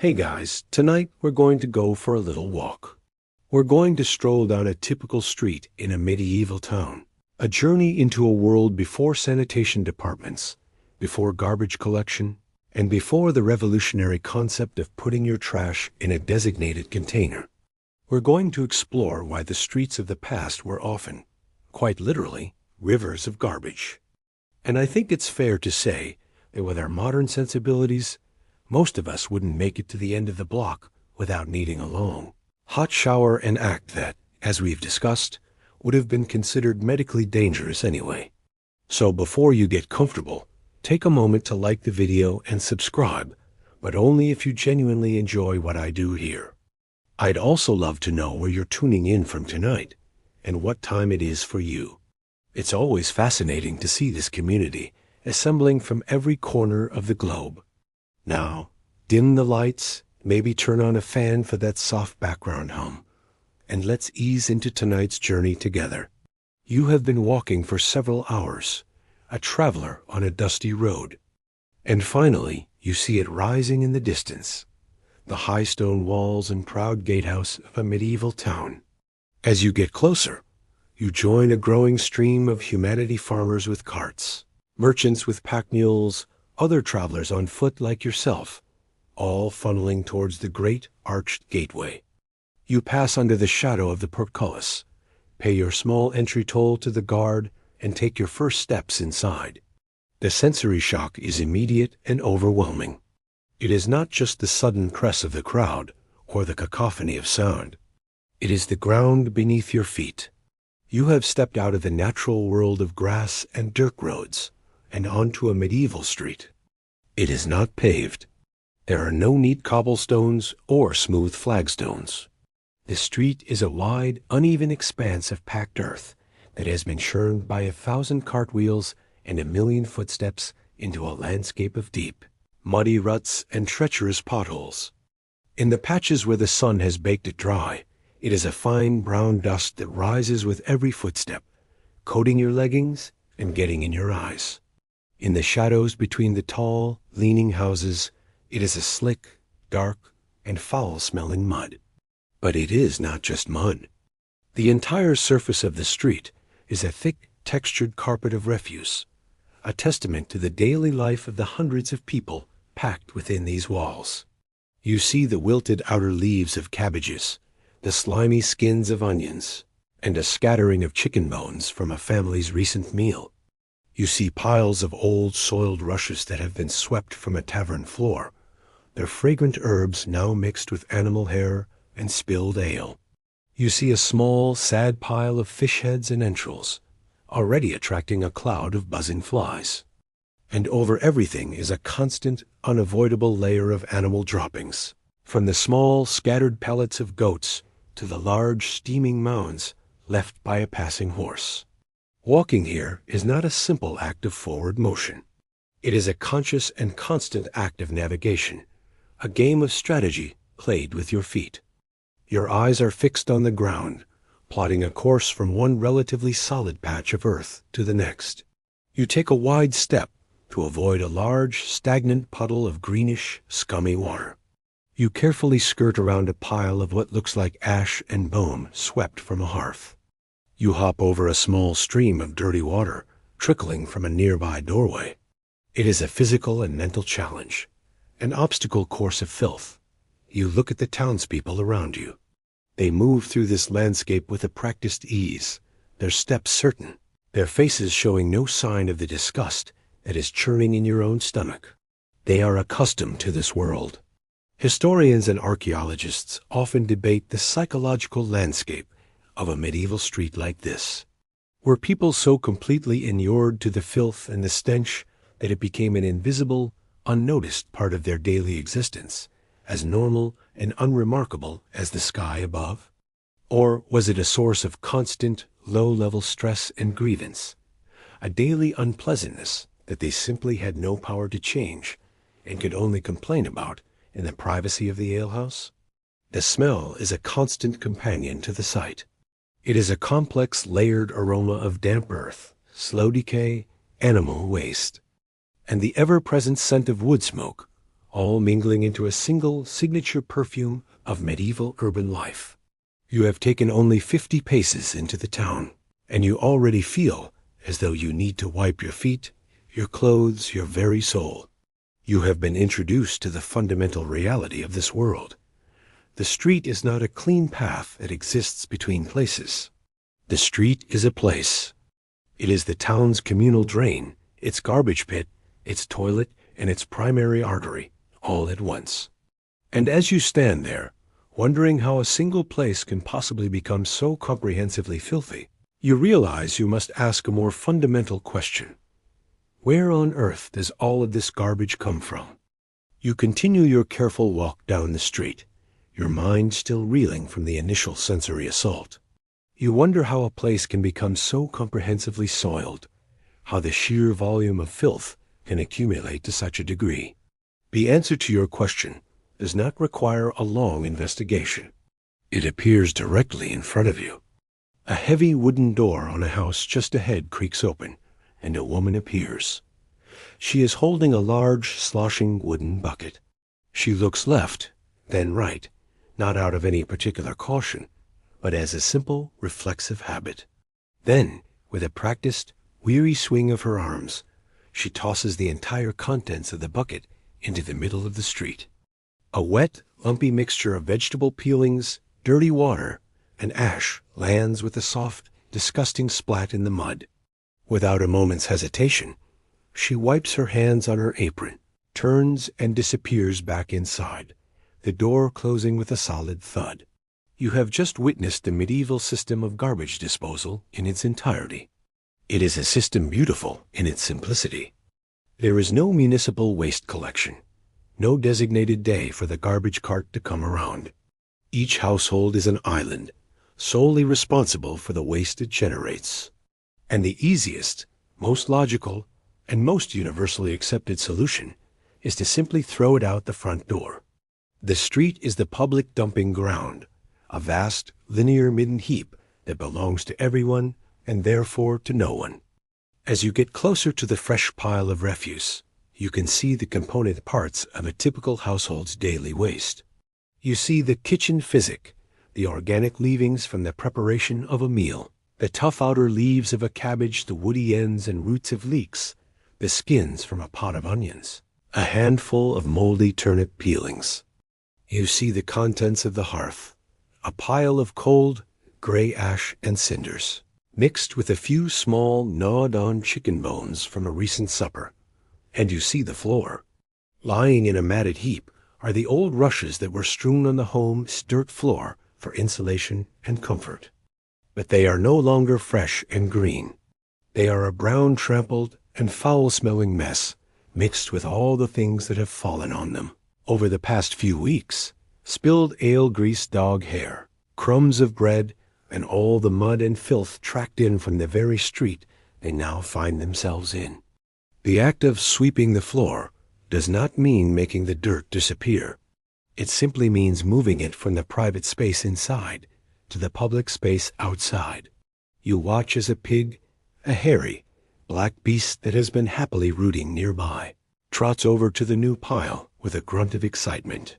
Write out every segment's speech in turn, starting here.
Hey guys, tonight we're going to go for a little walk. We're going to stroll down a typical street in a medieval town, a journey into a world before sanitation departments, before garbage collection, and before the revolutionary concept of putting your trash in a designated container. We're going to explore why the streets of the past were often, quite literally, rivers of garbage. And I think it's fair to say that with our modern sensibilities, most of us wouldn't make it to the end of the block without needing a long, hot shower and act that, as we've discussed, would have been considered medically dangerous anyway. So before you get comfortable, take a moment to like the video and subscribe, but only if you genuinely enjoy what I do here. I'd also love to know where you're tuning in from tonight and what time it is for you. It's always fascinating to see this community assembling from every corner of the globe. Now, dim the lights, maybe turn on a fan for that soft background hum, and let's ease into tonight's journey together. You have been walking for several hours, a traveler on a dusty road, and finally you see it rising in the distance, the high stone walls and proud gatehouse of a medieval town. As you get closer, you join a growing stream of humanity, farmers with carts, merchants with pack mules, other travelers on foot like yourself, all funneling towards the great arched gateway. You pass under the shadow of the portcullis, pay your small entry toll to the guard, and take your first steps inside. The sensory shock is immediate and overwhelming. It is not just the sudden press of the crowd or the cacophony of sound. It is the ground beneath your feet. You have stepped out of the natural world of grass and dirt roads and onto a medieval street. It is not paved. There are no neat cobblestones or smooth flagstones. The street is a wide, uneven expanse of packed earth that has been churned by 1,000 cartwheels and 1,000,000 footsteps into a landscape of deep, muddy ruts and treacherous potholes. In the patches where the sun has baked it dry, it is a fine brown dust that rises with every footstep, coating your leggings and getting in your eyes. In the shadows between the tall, leaning houses, it is a slick, dark, and foul-smelling mud. But it is not just mud. The entire surface of the street is a thick, textured carpet of refuse, a testament to the daily life of the hundreds of people packed within these walls. You see the wilted outer leaves of cabbages, the slimy skins of onions, and a scattering of chicken bones from a family's recent meal. You see piles of old soiled rushes that have been swept from a tavern floor, their fragrant herbs now mixed with animal hair and spilled ale. You see a small, sad pile of fish heads and entrails, already attracting a cloud of buzzing flies. And over everything is a constant, unavoidable layer of animal droppings, from the small, scattered pellets of goats to the large, steaming mounds left by a passing horse. Walking here is not a simple act of forward motion. It is a conscious and constant act of navigation, a game of strategy played with your feet. Your eyes are fixed on the ground, plotting a course from one relatively solid patch of earth to the next. You take a wide step to avoid a large, stagnant puddle of greenish, scummy water. You carefully skirt around a pile of what looks like ash and bone swept from a hearth. You hop over a small stream of dirty water trickling from a nearby doorway. It is a physical and mental challenge, an obstacle course of filth. You look at the townspeople around you. They move through this landscape with a practiced ease, their steps certain, their faces showing no sign of the disgust that is churning in your own stomach. They are accustomed to this world. Historians and archaeologists often debate the psychological landscape of a medieval street like this. Were people so completely inured to the filth and the stench that it became an invisible, unnoticed part of their daily existence, as normal and unremarkable as the sky above? Or was it a source of constant, low-level stress and grievance, a daily unpleasantness that they simply had no power to change and could only complain about in the privacy of the alehouse? The smell is a constant companion to the sight. It is a complex, layered aroma of damp earth, slow decay, animal waste, and the ever-present scent of wood smoke, all mingling into a single signature perfume of medieval urban life. You have taken only 50 paces into the town, and you already feel as though you need to wipe your feet, your clothes, your very soul. You have been introduced to the fundamental reality of this world. The street is not a clean path that exists between places. The street is a place. It is the town's communal drain, its garbage pit, its toilet, and its primary artery, all at once. And as you stand there, wondering how a single place can possibly become so comprehensively filthy, you realize you must ask a more fundamental question. Where on earth does all of this garbage come from? You continue your careful walk down the street, your mind still reeling from the initial sensory assault. You wonder how a place can become so comprehensively soiled, how the sheer volume of filth can accumulate to such a degree. The answer to your question does not require a long investigation. It appears directly in front of you. A heavy wooden door on a house just ahead creaks open, and a woman appears. She is holding a large, sloshing wooden bucket. She looks left, then right, not out of any particular caution, but as a simple, reflexive habit. Then, with a practiced, weary swing of her arms, she tosses the entire contents of the bucket into the middle of the street. A wet, lumpy mixture of vegetable peelings, dirty water, and ash lands with a soft, disgusting splat in the mud. Without a moment's hesitation, she wipes her hands on her apron, turns, and disappears back inside, the door closing with a solid thud. You have just witnessed the medieval system of garbage disposal in its entirety. It is a system beautiful in its simplicity. There is no municipal waste collection, no designated day for the garbage cart to come around. Each household is an island, solely responsible for the waste it generates. And the easiest, most logical, and most universally accepted solution is to simply throw it out the front door. The street is the public dumping ground, a vast, linear midden heap that belongs to everyone and therefore to no one. As you get closer to the fresh pile of refuse, you can see the component parts of a typical household's daily waste. You see the kitchen physic, the organic leavings from the preparation of a meal, the tough outer leaves of a cabbage, the woody ends and roots of leeks, the skins from a pot of onions, a handful of moldy turnip peelings. You see the contents of the hearth, a pile of cold, gray ash and cinders, mixed with a few small, gnawed-on chicken bones from a recent supper. And you see the floor. Lying in a matted heap are the old rushes that were strewn on the home's dirt floor for insulation and comfort. But they are no longer fresh and green. They are a brown, trampled, and foul-smelling mess, mixed with all the things that have fallen on them. Over the past few weeks, spilled ale-greased dog hair, crumbs of bread, and all the mud and filth tracked in from the very street they now find themselves in. The act of sweeping the floor does not mean making the dirt disappear. It simply means moving it from the private space inside to the public space outside. You watch as a pig, a hairy, black beast that has been happily rooting nearby, trots over to the new pile with a grunt of excitement.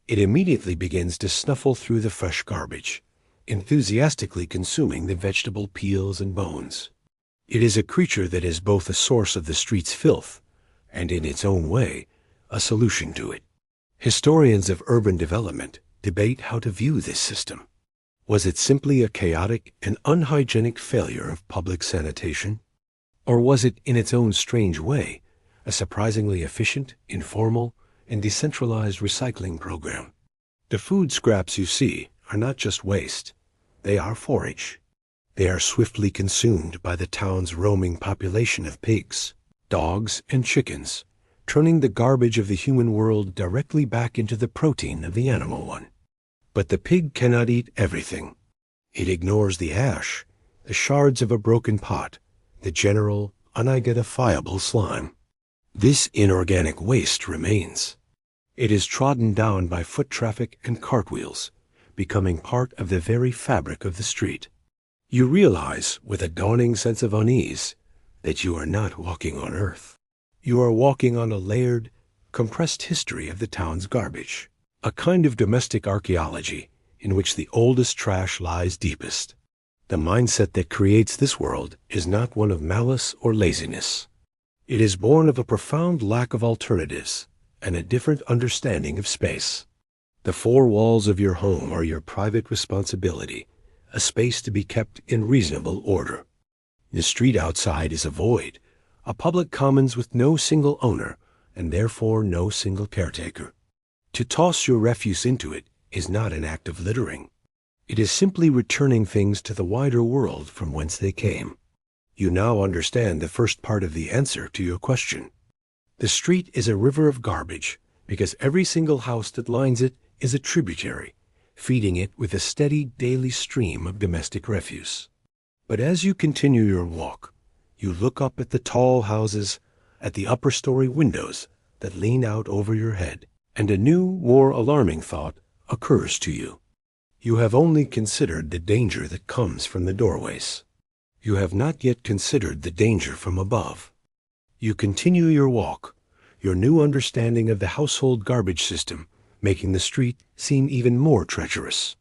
It immediately begins to snuffle through the fresh garbage, enthusiastically consuming the vegetable peels and bones. It is a creature that is both a source of the street's filth and, in its own way, a solution to it. Historians of urban development debate how to view this system. Was it simply a chaotic and unhygienic failure of public sanitation? Or was it, in its own strange way, a surprisingly efficient, informal, and decentralized recycling program? The food scraps you see are not just waste. They are forage. They are swiftly consumed by the town's roaming population of pigs, dogs, and chickens, turning the garbage of the human world directly back into the protein of the animal one. But the pig cannot eat everything. It ignores the ash, the shards of a broken pot, the general, unidentifiable slime. This inorganic waste remains. It is trodden down by foot traffic and cartwheels, becoming part of the very fabric of the street. You realize, with a dawning sense of unease, that you are not walking on earth. You are walking on a layered, compressed history of the town's garbage, a kind of domestic archaeology in which the oldest trash lies deepest. The mindset that creates this world is not one of malice or laziness. It is born of a profound lack of alternatives and a different understanding of space. The four walls of your home are your private responsibility, a space to be kept in reasonable order. The street outside is a void, a public commons with no single owner and therefore no single caretaker. To toss your refuse into it is not an act of littering. It is simply returning things to the wider world from whence they came. You now understand the first part of the answer to your question. The street is a river of garbage because every single house that lines it is a tributary, feeding it with a steady daily stream of domestic refuse. But as you continue your walk, you look up at the tall houses, at the upper story windows that lean out over your head, and a new, more alarming thought occurs to you. You have only considered the danger that comes from the doorways. You have not yet considered the danger from above. You continue your walk, your new understanding of the household garbage system making the street seem even more treacherous.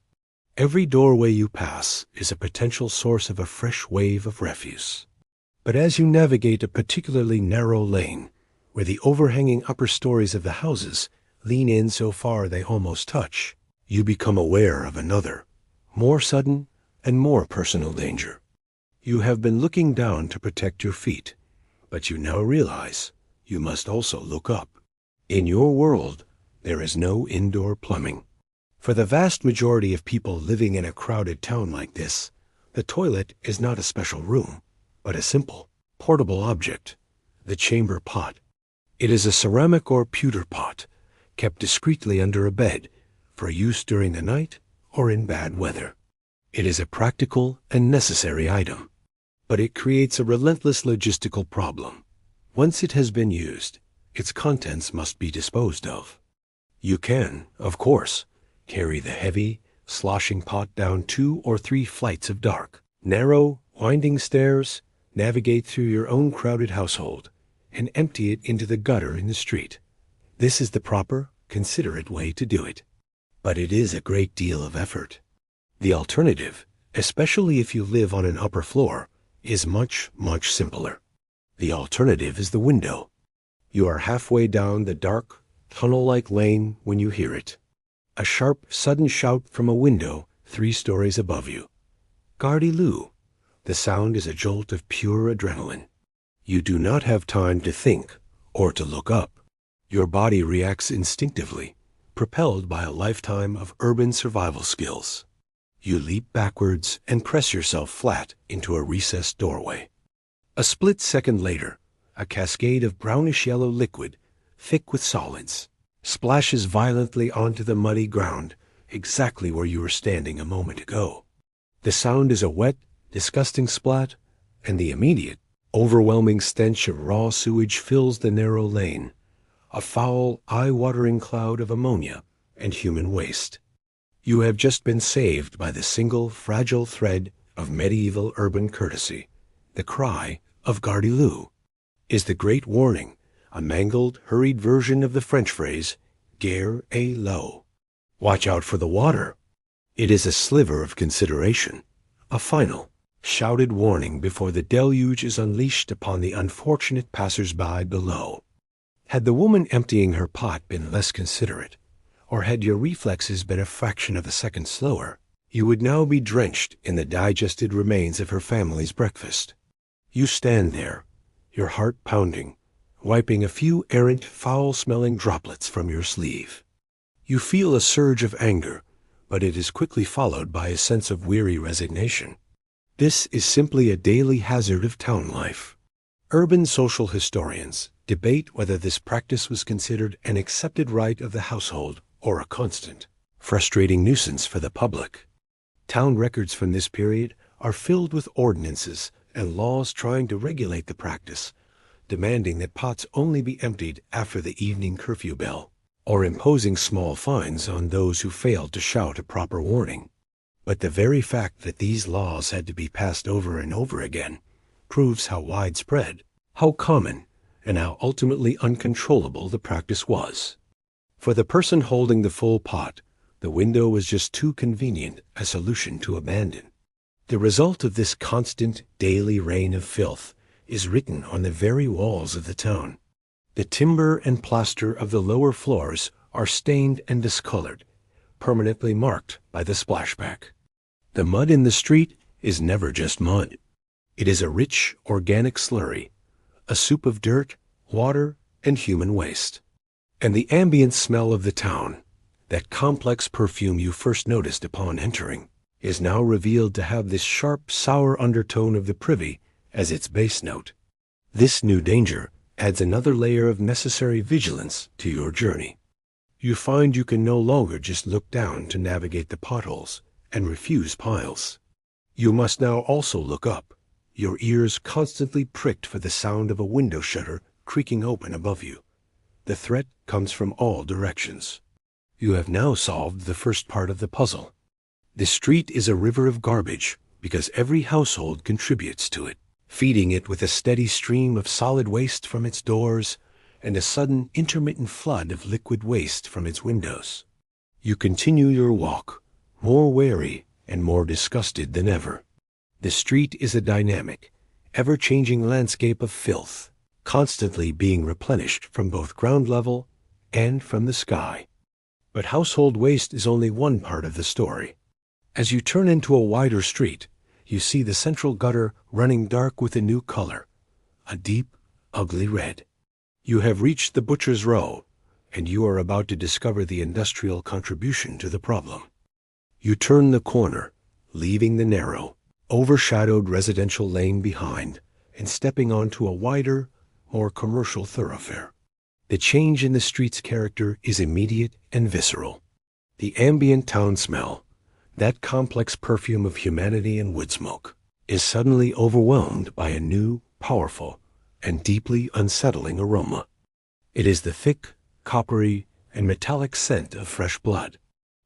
Every doorway you pass is a potential source of a fresh wave of refuse. But as you navigate a particularly narrow lane, where the overhanging upper stories of the houses lean in so far they almost touch, you become aware of another, more sudden and more personal danger. You have been looking down to protect your feet, but you now realize you must also look up. In your world, there is no indoor plumbing. For the vast majority of people living in a crowded town like this, the toilet is not a special room, but a simple, portable object, the chamber pot. It is a ceramic or pewter pot, kept discreetly under a bed, for use during the night or in bad weather. It is a practical and necessary item, but it creates a relentless logistical problem. Once it has been used, its contents must be disposed of. You can, of course, carry the heavy, sloshing pot down 2 or 3 flights of dark, narrow, winding stairs, navigate through your own crowded household, and empty it into the gutter in the street. This is the proper, considerate way to do it. But it is a great deal of effort. The alternative, especially if you live on an upper floor, is much, much simpler. The alternative is the window. You are halfway down the dark, tunnel-like lane when you hear it. A sharp, sudden shout from a window 3 stories above you. Gardy-loo. The sound is a jolt of pure adrenaline. You do not have time to think or to look up. Your body reacts instinctively, propelled by a lifetime of urban survival skills. You leap backwards and press yourself flat into a recessed doorway. A split second later, a cascade of brownish-yellow liquid, thick with solids, splashes violently onto the muddy ground exactly where you were standing a moment ago. The sound is a wet, disgusting splat, and the immediate, overwhelming stench of raw sewage fills the narrow lane, a foul, eye-watering cloud of ammonia and human waste. You have just been saved by the single fragile thread of medieval urban courtesy. The cry of Gardy-loo is the great warning, a mangled, hurried version of the French phrase, Gare et l'eau. Watch out for the water. It is a sliver of consideration, a final, shouted warning before the deluge is unleashed upon the unfortunate passers-by below. Had the woman emptying her pot been less considerate, or had your reflexes been a fraction of a second slower, you would now be drenched in the digested remains of her family's breakfast. You stand there, your heart pounding, wiping a few errant, foul-smelling droplets from your sleeve. You feel a surge of anger, but it is quickly followed by a sense of weary resignation. This is simply a daily hazard of town life. Urban social historians debate whether this practice was considered an accepted right of the household or a constant, frustrating nuisance for the public. Town records from this period are filled with ordinances and laws trying to regulate the practice, demanding that pots only be emptied after the evening curfew bell, or imposing small fines on those who failed to shout a proper warning. But the very fact that these laws had to be passed over and over again proves how widespread, how common, and how ultimately uncontrollable the practice was. For the person holding the full pot, the window was just too convenient a solution to abandon. The result of this constant daily rain of filth is written on the very walls of the town. The timber and plaster of the lower floors are stained and discolored, permanently marked by the splashback. The mud in the street is never just mud. It is a rich, organic slurry, a soup of dirt, water, and human waste. And the ambient smell of the town, that complex perfume you first noticed upon entering, is now revealed to have this sharp, sour undertone of the privy as its base note. This new danger adds another layer of necessary vigilance to your journey. You find you can no longer just look down to navigate the potholes and refuse piles. You must now also look up, your ears constantly pricked for the sound of a window shutter creaking open above you. The threat comes from all directions. You have now solved the first part of the puzzle. The street is a river of garbage because every household contributes to it, feeding it with a steady stream of solid waste from its doors and a sudden intermittent flood of liquid waste from its windows. You continue your walk, more wary and more disgusted than ever. The street is a dynamic, ever-changing landscape of filth, constantly being replenished from both ground level and from the sky. But household waste is only one part of the story. As you turn into a wider street, you see the central gutter running dark with a new color, a deep, ugly red. You have reached the butcher's row, and you are about to discover the industrial contribution to the problem. You turn the corner, leaving the narrow, overshadowed residential lane behind and stepping onto a wider, more commercial thoroughfare. The change in the street's character is immediate and visceral. The ambient town smell, that complex perfume of humanity and wood smoke, is suddenly overwhelmed by a new, powerful, and deeply unsettling aroma. It is the thick, coppery, and metallic scent of fresh blood.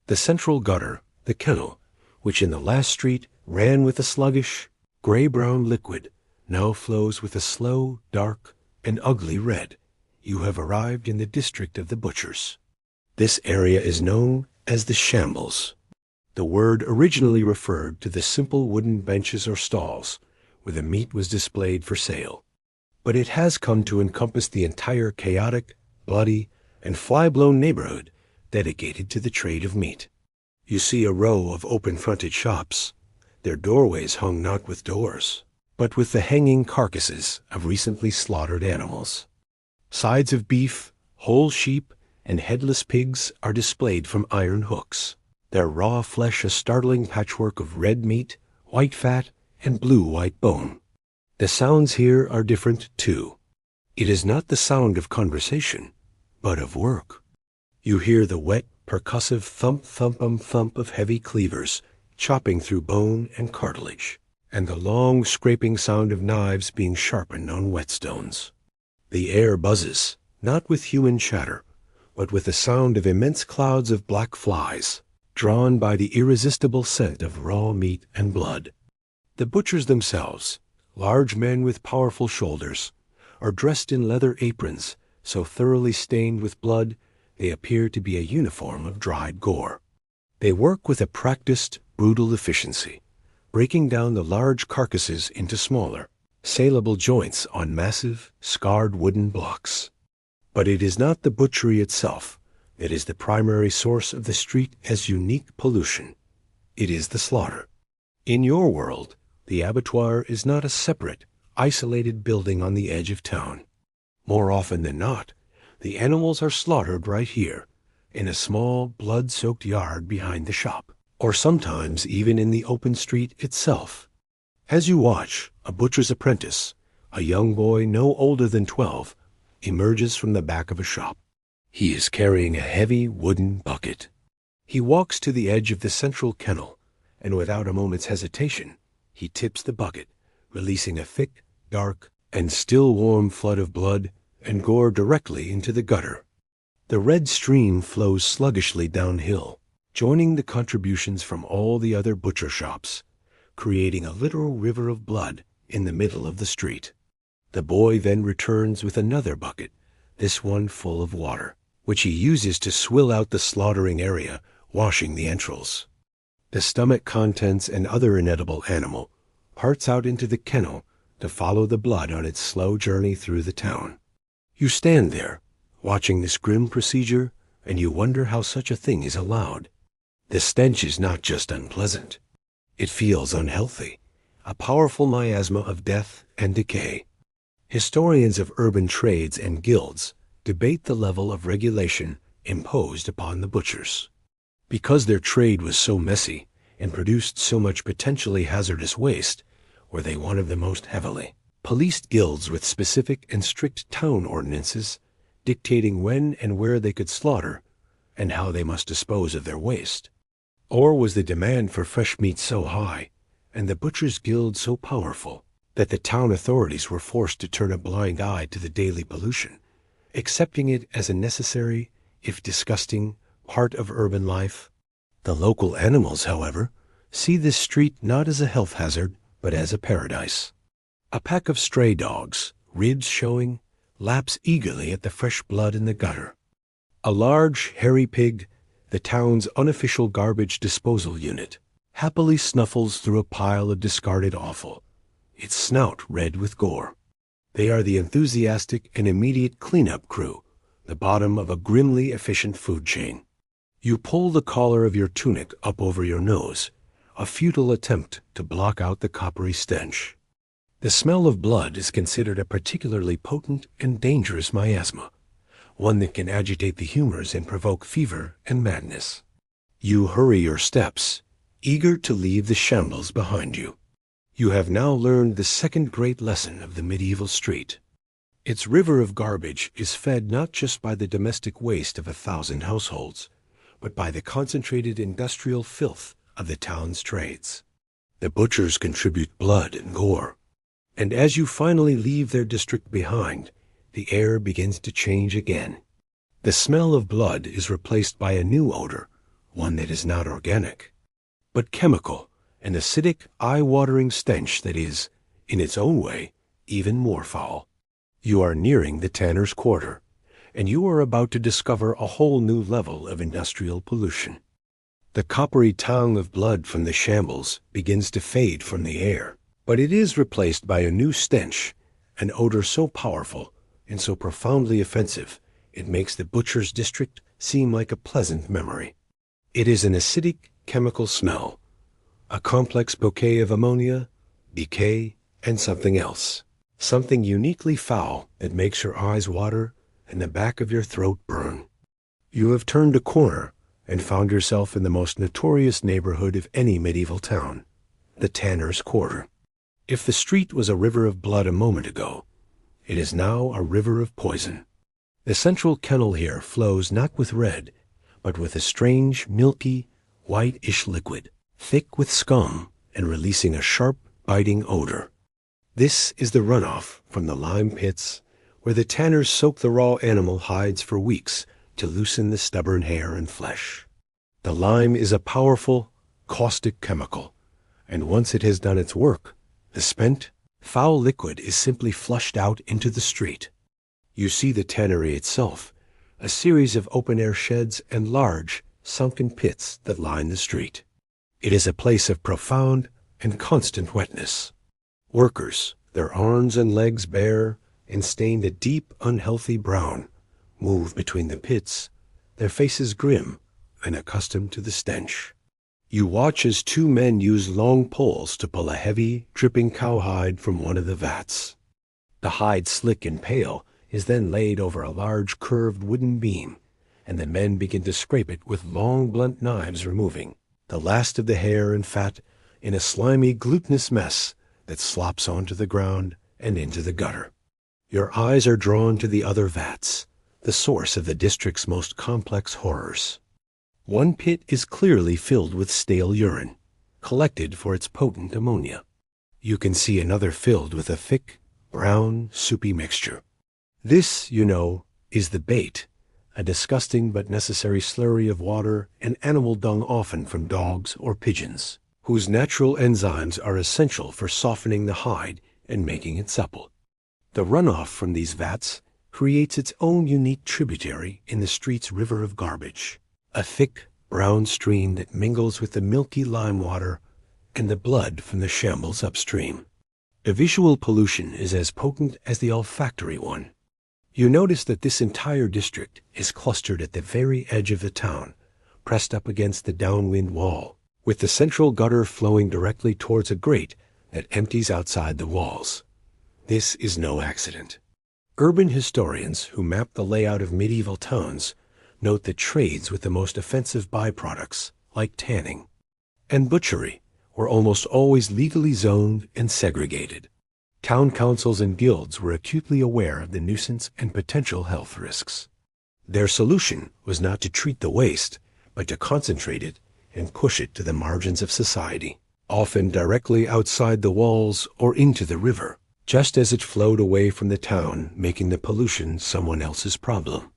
The central gutter, the kennel, which in the last street ran with a sluggish, gray-brown liquid, now flows with a slow, dark, and ugly red. You have arrived in the district of the butchers. This area is known as the shambles. The word originally referred to the simple wooden benches or stalls where the meat was displayed for sale, but it has come to encompass the entire chaotic, bloody, and fly-blown neighborhood dedicated to the trade of meat. You see a row of open-fronted shops, their doorways hung not with doors, but with the hanging carcasses of recently slaughtered animals. Sides of beef, whole sheep, and headless pigs are displayed from iron hooks, their raw flesh a startling patchwork of red meat, white fat, and blue-white bone. The sounds here are different, too. It is not the sound of conversation, but of work. You hear the wet, percussive thump-thump-thump of heavy cleavers chopping through bone and cartilage, and the long scraping sound of knives being sharpened on whetstones. The air buzzes, not with human chatter, but with the sound of immense clouds of black flies, drawn by the irresistible scent of raw meat and blood. The butchers themselves, large men with powerful shoulders, are dressed in leather aprons so thoroughly stained with blood they appear to be a uniform of dried gore. They work with a practiced, brutal efficiency, breaking down the large carcasses into smaller, saleable joints on massive, scarred wooden blocks. But it is not the butchery itself that is the primary source of the street as unique pollution. It is the slaughter. In your world, the abattoir is not a separate, isolated building on the edge of town. More often than not, the animals are slaughtered right here, in a small, blood-soaked yard behind the shop, or sometimes even in the open street itself. As you watch, a butcher's apprentice, a young boy no older than 12, emerges from the back of a shop. He is carrying a heavy wooden bucket. He walks to the edge of the central kennel, and without a moment's hesitation, he tips the bucket, releasing a thick, dark, and still warm flood of blood and gore directly into the gutter. The red stream flows sluggishly downhill, joining the contributions from all the other butcher shops, creating a literal river of blood in the middle of the street. The boy then returns with another bucket, this one full of water, which he uses to swill out the slaughtering area, washing the entrails. The stomach contents and other inedible animal parts out into the kennel to follow the blood on its slow journey through the town. You stand there, watching this grim procedure, and you wonder how such a thing is allowed. The stench is not just unpleasant. It feels unhealthy, a powerful miasma of death and decay. Historians of urban trades and guilds debate the level of regulation imposed upon the butchers. Because their trade was so messy and produced so much potentially hazardous waste, were they one of the most heavily policed guilds with specific and strict town ordinances dictating when and where they could slaughter and how they must dispose of their waste? Or was the demand for fresh meat so high and the Butchers' Guild so powerful that the town authorities were forced to turn a blind eye to the daily pollution, accepting it as a necessary, if disgusting, part of urban life? The local animals, however, see this street not as a health hazard, but as a paradise. A pack of stray dogs, ribs showing, laps eagerly at the fresh blood in the gutter. A large, hairy pig, the town's unofficial garbage disposal unit, happily snuffles through a pile of discarded offal, its snout red with gore. They are the enthusiastic and immediate cleanup crew, the bottom of a grimly efficient food chain. You pull the collar of your tunic up over your nose, a futile attempt to block out the coppery stench. The smell of blood is considered a particularly potent and dangerous miasma, one that can agitate the humors and provoke fever and madness. You hurry your steps, eager to leave the shambles behind you. You have now learned the second great lesson of the medieval street. Its river of garbage is fed not just by the domestic waste of 1,000 households, but by the concentrated industrial filth of the town's trades. The butchers contribute blood and gore, and as you finally leave their district behind, the air begins to change again. The smell of blood is replaced by a new odor, one that is not organic, but chemical, an acidic, eye-watering stench that is, in its own way, even more foul. You are nearing the tanner's quarter, and you are about to discover a whole new level of industrial pollution. The coppery tongue of blood from the shambles begins to fade from the air, but it is replaced by a new stench, an odor so powerful and so profoundly offensive it makes the butcher's district seem like a pleasant memory. It is an acidic chemical smell, a complex bouquet of ammonia, decay, and something else, something uniquely foul that makes your eyes water and the back of your throat burn. You have turned a corner and found yourself in the most notorious neighborhood of any medieval town, the Tanner's Quarter. If the street was a river of blood a moment ago, it is now a river of poison. The central kennel here flows not with red, but with a strange, milky, whitish liquid, thick with scum and releasing a sharp, biting odor. This is the runoff from the lime pits, where the tanners soak the raw animal hides for weeks to loosen the stubborn hair and flesh. The lime is a powerful, caustic chemical, and once it has done its work, the spent, foul liquid is simply flushed out into the street. You see the tannery itself, a series of open-air sheds and large, sunken pits that line the street. It is a place of profound and constant wetness. Workers, their arms and legs bare and stained a deep, unhealthy brown, move between the pits, their faces grim and accustomed to the stench. You watch as two men use long poles to pull a heavy, dripping cowhide from one of the vats. The hide, slick and pale, is then laid over a large curved wooden beam, and the men begin to scrape it with long, blunt knives, removing the last of the hair and fat in a slimy, glutinous mess that slops onto the ground and into the gutter. Your eyes are drawn to the other vats, the source of the district's most complex horrors. One pit is clearly filled with stale urine, collected for its potent ammonia. You can see another filled with a thick, brown, soupy mixture. This, you know, is the bait, a disgusting but necessary slurry of water and animal dung, often from dogs or pigeons, whose natural enzymes are essential for softening the hide and making it supple. The runoff from these vats creates its own unique tributary in the street's river of garbage, a thick, brown stream that mingles with the milky lime water and the blood from the shambles upstream. The visual pollution is as potent as the olfactory one. You notice that this entire district is clustered at the very edge of the town, pressed up against the downwind wall, with the central gutter flowing directly towards a grate that empties outside the walls. This is no accident. Urban historians who map the layout of medieval towns note that trades with the most offensive byproducts, like tanning and butchery, were almost always legally zoned and segregated. Town councils and guilds were acutely aware of the nuisance and potential health risks. Their solution was not to treat the waste, but to concentrate it and push it to the margins of society, often directly outside the walls or into the river, just as it flowed away from the town, making the pollution someone else's problem.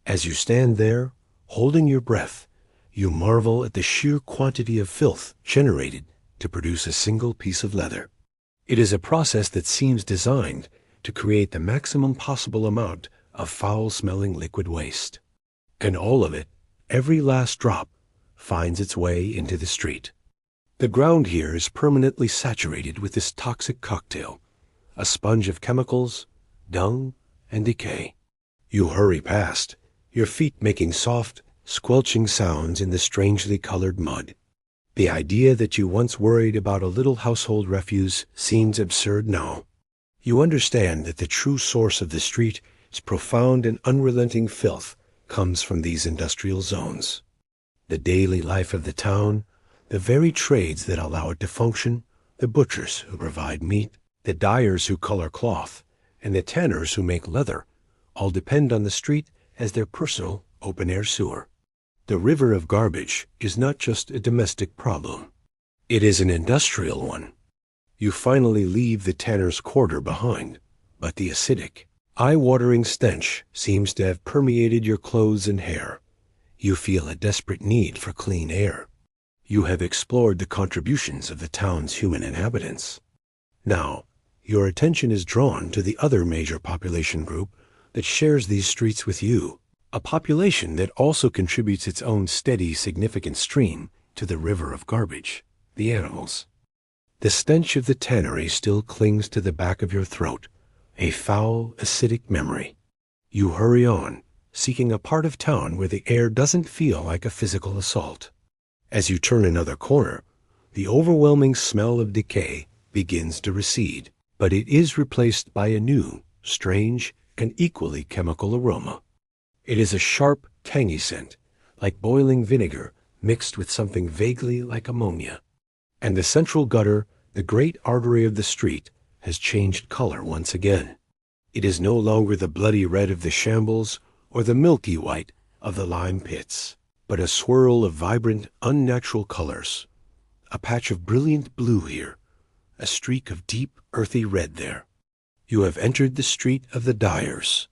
As you stand there, holding your breath, you marvel at the sheer quantity of filth generated to produce a single piece of leather. It is a process that seems designed to create the maximum possible amount of foul-smelling liquid waste. And all of it, every last drop, finds its way into the street. The ground here is permanently saturated with this toxic cocktail, a sponge of chemicals, dung, and decay. You hurry past, your feet making soft, squelching sounds in the strangely colored mud. The idea that you once worried about a little household refuse seems absurd now. You understand that the true source of the street's profound and unrelenting filth comes from these industrial zones. The daily life of the town, the very trades that allow it to function, the butchers who provide meat, the dyers who color cloth, and the tanners who make leather, all depend on the street as their personal open-air sewer. The river of garbage is not just a domestic problem. It is an industrial one. You finally leave the tanner's quarter behind, but the acidic, eye-watering stench seems to have permeated your clothes and hair. You feel a desperate need for clean air. You have explored the contributions of the town's human inhabitants. Now, your attention is drawn to the other major population group that shares these streets with you, a population that also contributes its own steady, significant stream to the river of garbage, the animals. The stench of the tannery still clings to the back of your throat, a foul, acidic memory. You hurry on, seeking a part of town where the air doesn't feel like a physical assault. As you turn another corner, the overwhelming smell of decay begins to recede, but it is replaced by a new, strange, and equally chemical aroma. It is a sharp, tangy scent, like boiling vinegar mixed with something vaguely like ammonia. And the central gutter, the great artery of the street, has changed color once again. It is no longer the bloody red of the shambles or the milky white of the lime pits, but a swirl of vibrant, unnatural colors. A patch of brilliant blue here, a streak of deep, earthy red there. You have entered the street of the dyers.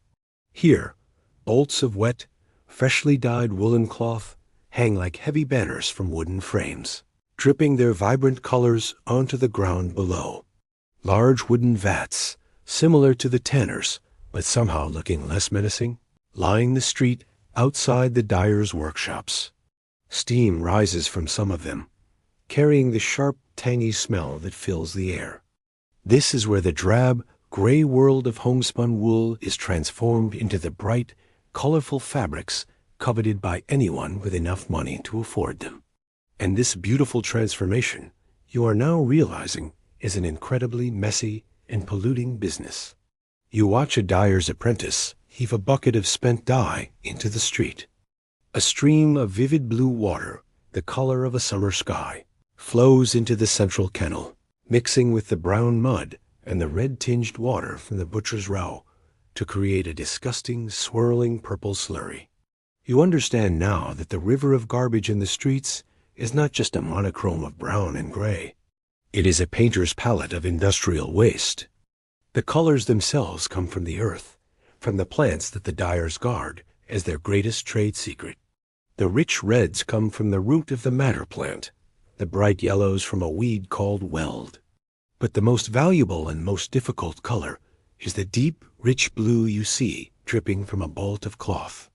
Here, bolts of wet, freshly dyed woolen cloth hang like heavy banners from wooden frames, dripping their vibrant colors onto the ground below. Large wooden vats, similar to the tanners, but somehow looking less menacing, line the street outside the dyers' workshops. Steam rises from some of them, carrying the sharp, tangy smell that fills the air. This is where the drab, gray world of homespun wool is transformed into the bright, colorful fabrics coveted by anyone with enough money to afford them. And this beautiful transformation, you are now realizing, is an incredibly messy and polluting business. You watch a dyer's apprentice heave a bucket of spent dye into the street. A stream of vivid blue water, the color of a summer sky, flows into the central kennel, mixing with the brown mud and the red-tinged water from the butcher's row to create a disgusting, swirling purple slurry. You understand now that the river of garbage in the streets is not just a monochrome of brown and gray. It is a painter's palette of industrial waste. The colors themselves come from the earth, from the plants that the dyers guard as their greatest trade secret. The rich reds come from the root of the madder plant, the bright yellows from a weed called weld. But the most valuable and most difficult color is the deep, rich blue you see dripping from a bolt of cloth.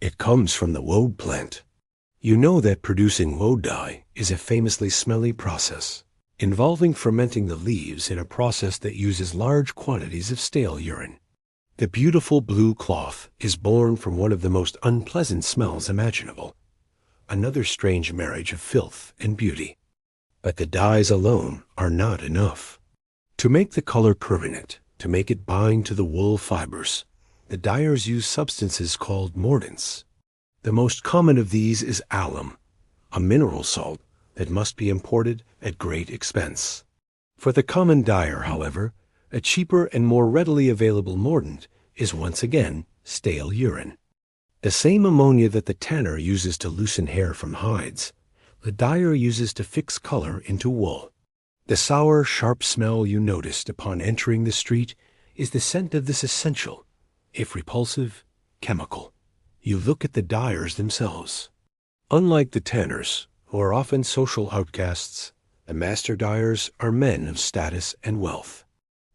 It comes from the woad plant. You know that producing woad dye is a famously smelly process, involving fermenting the leaves in a process that uses large quantities of stale urine. The beautiful blue cloth is born from one of the most unpleasant smells imaginable, another strange marriage of filth and beauty. But the dyes alone are not enough. To make the color permanent, to make it bind to the wool fibers, the dyers use substances called mordants. The most common of these is alum, a mineral salt that must be imported at great expense. For the common dyer, however, a cheaper and more readily available mordant is once again stale urine. The same ammonia that the tanner uses to loosen hair from hides, the dyer uses to fix color into wool. The sour, sharp smell you noticed upon entering the street is the scent of this essential, if repulsive, chemical. You look at the dyers themselves. Unlike the tanners, who are often social outcasts, the master dyers are men of status and wealth.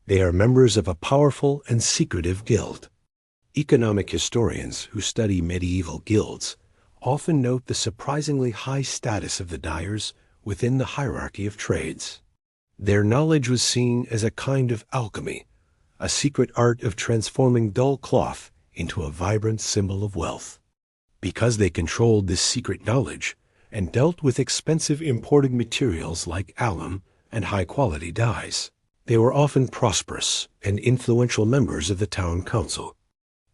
They are members of a powerful and secretive guild. Economic historians who study medieval guilds often note the surprisingly high status of the dyers within the hierarchy of trades. Their knowledge was seen as a kind of alchemy, a secret art of transforming dull cloth into a vibrant symbol of wealth. Because they controlled this secret knowledge and dealt with expensive imported materials like alum and high-quality dyes, they were often prosperous and influential members of the town council.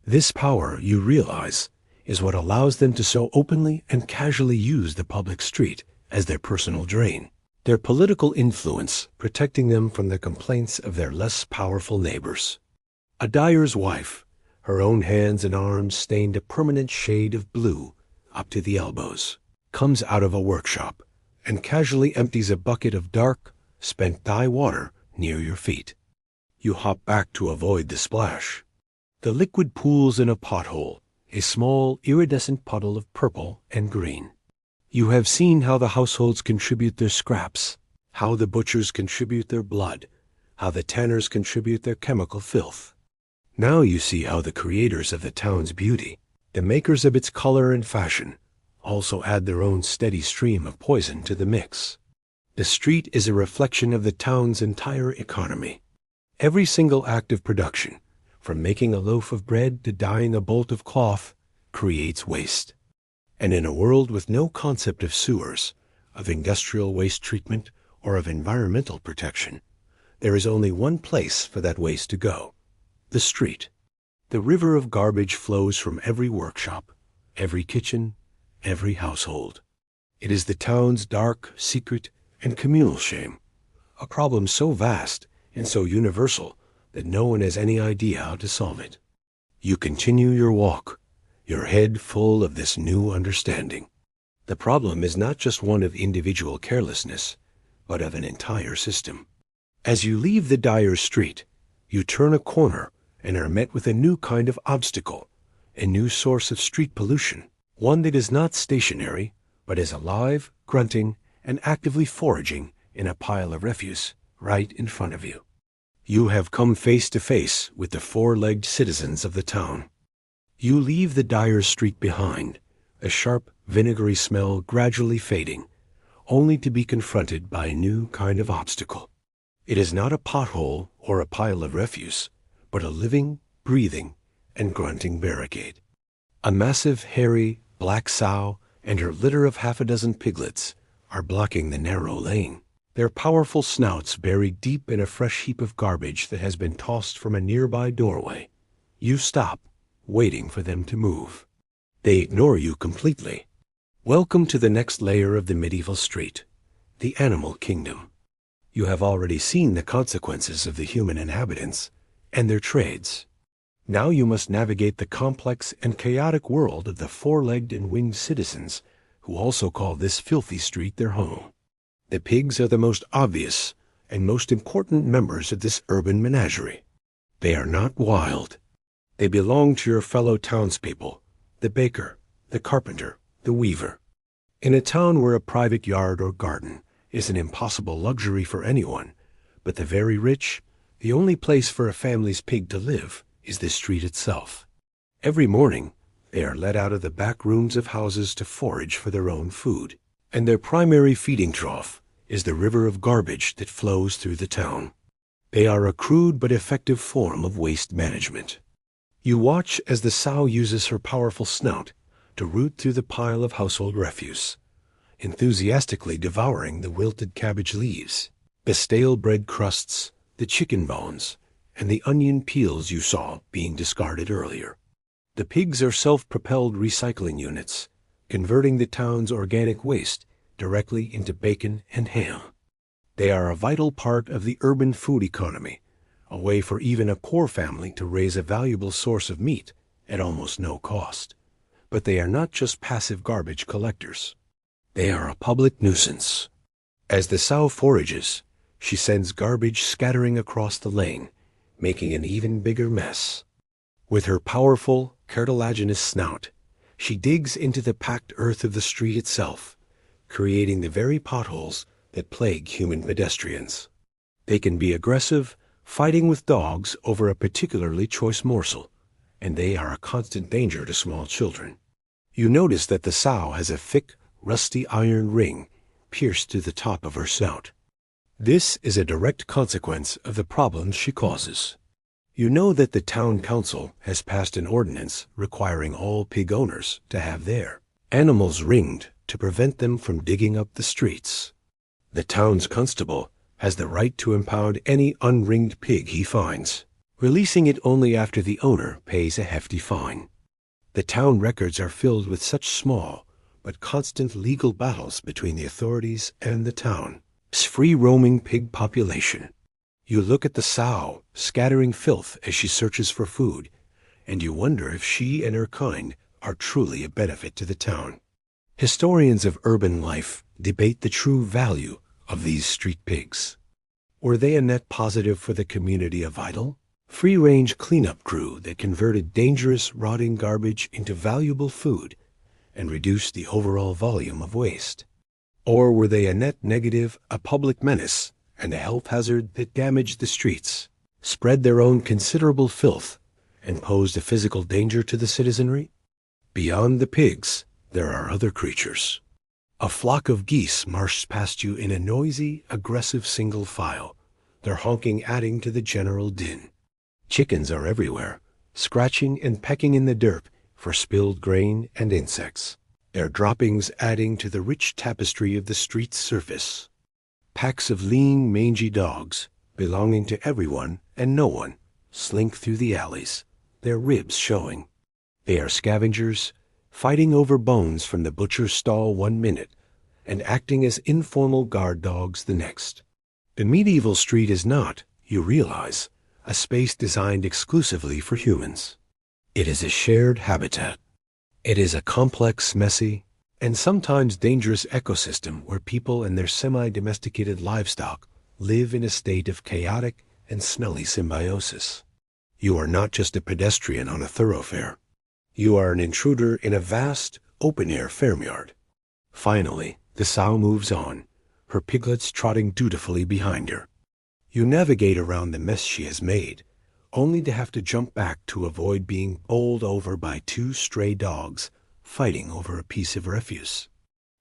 This power, you realize, is what allows them to so openly and casually use the public street as their personal drain, their political influence protecting them from the complaints of their less powerful neighbors. A dyer's wife, her own hands and arms stained a permanent shade of blue up to the elbows, comes out of a workshop and casually empties a bucket of dark, spent dye water near your feet. You hop back to avoid the splash. The liquid pools in a pothole, a small iridescent puddle of purple and green. You have seen how the households contribute their scraps, how the butchers contribute their blood, how the tanners contribute their chemical filth. Now you see how the creators of the town's beauty, the makers of its color and fashion, also add their own steady stream of poison to the mix. The street is a reflection of the town's entire economy. Every single act of production, from making a loaf of bread to dyeing a bolt of cloth, creates waste. And in a world with no concept of sewers, of industrial waste treatment, or of environmental protection, there is only one place for that waste to go: the street. The river of garbage flows from every workshop, every kitchen, every household. It is the town's dark, secret, and communal shame, a problem so vast and so universal that no one has any idea how to solve it. You continue your walk, your head full of this new understanding. The problem is not just one of individual carelessness, but of an entire system. As you leave the dyer's street, you turn a corner and are met with a new kind of obstacle, a new source of street pollution, one that is not stationary, but is alive, grunting, and actively foraging in a pile of refuse right in front of you. You have come face to face with the four-legged citizens of the town. You leave the dyer's street behind, a sharp, vinegary smell gradually fading, only to be confronted by a new kind of obstacle. It is not a pothole or a pile of refuse, but a living, breathing, and grunting barricade. A massive, hairy, black sow and her litter of half a dozen piglets are blocking the narrow lane, their powerful snouts buried deep in a fresh heap of garbage that has been tossed from a nearby doorway. You stop, waiting for them to move. They ignore you completely. Welcome to the next layer of the medieval street, the animal kingdom. You have already seen the consequences of the human inhabitants and their trades. Now you must navigate the complex and chaotic world of the four-legged and winged citizens who also call this filthy street their home. The pigs are the most obvious and most important members of this urban menagerie. They are not wild. They belong to your fellow townspeople, the baker, the carpenter, the weaver. In a town where a private yard or garden is an impossible luxury for anyone, but the very rich, The only place for a family's pig to live is the street itself. Every morning, they are let out of the back rooms of houses to forage for their own food, and their primary feeding trough is the river of garbage that flows through the town. They are a crude but effective form of waste management. You watch as the sow uses her powerful snout to root through the pile of household refuse, enthusiastically devouring the wilted cabbage leaves, the stale bread crusts, the chicken bones, and the onion peels you saw being discarded earlier. The pigs are self-propelled recycling units, converting the town's organic waste directly into bacon and ham. They are a vital part of the urban food economy, a way for even a poor family to raise a valuable source of meat at almost no cost. But they are not just passive garbage collectors. They are a public nuisance. As the sow forages, she sends garbage scattering across the lane, making an even bigger mess. With her powerful, cartilaginous snout, she digs into the packed earth of the street itself, creating the very potholes that plague human pedestrians. They can be aggressive, fighting with dogs over a particularly choice morsel, and they are a constant danger to small children. You notice that the sow has a thick, rusty iron ring pierced through the top of her snout. This is a direct consequence of the problems she causes. You know that the town council has passed an ordinance requiring all pig owners to have their animals ringed to prevent them from digging up the streets. The town's constable has the right to impound any unringed pig he finds, releasing it only after the owner pays a hefty fine. The town records are filled with such small but constant legal battles between the authorities and the town's free-roaming pig population. You look at the sow scattering filth as she searches for food, and you wonder if she and her kind are truly a benefit to the town. Historians of urban life debate the true value of these street pigs. Were they a net positive for the community, a vital, free-range cleanup crew that converted dangerous, rotting garbage into valuable food and reduced the overall volume of waste? Or were they a net negative, a public menace, and a health hazard that damaged the streets, spread their own considerable filth, and posed a physical danger to the citizenry? Beyond the pigs, there are other creatures. A flock of geese marched past you in a noisy, aggressive single file, their honking adding to the general din. Chickens are everywhere, scratching and pecking in the dirt for spilled grain and insects, their droppings adding to the rich tapestry of the street's surface. Packs of lean, mangy dogs, belonging to everyone and no one, slink through the alleys, their ribs showing. They are scavengers, fighting over bones from the butcher's stall one minute and acting as informal guard dogs the next. The medieval street is not, you realize, a space designed exclusively for humans. It is a shared habitat. It is a complex, messy, and sometimes dangerous ecosystem where people and their semi-domesticated livestock live in a state of chaotic and smelly symbiosis. You are not just a pedestrian on a thoroughfare. You are an intruder in a vast, open-air farmyard. Finally, the sow moves on, her piglets trotting dutifully behind her. You navigate around the mess she has made, only to have to jump back to avoid being bowled over by two stray dogs fighting over a piece of refuse.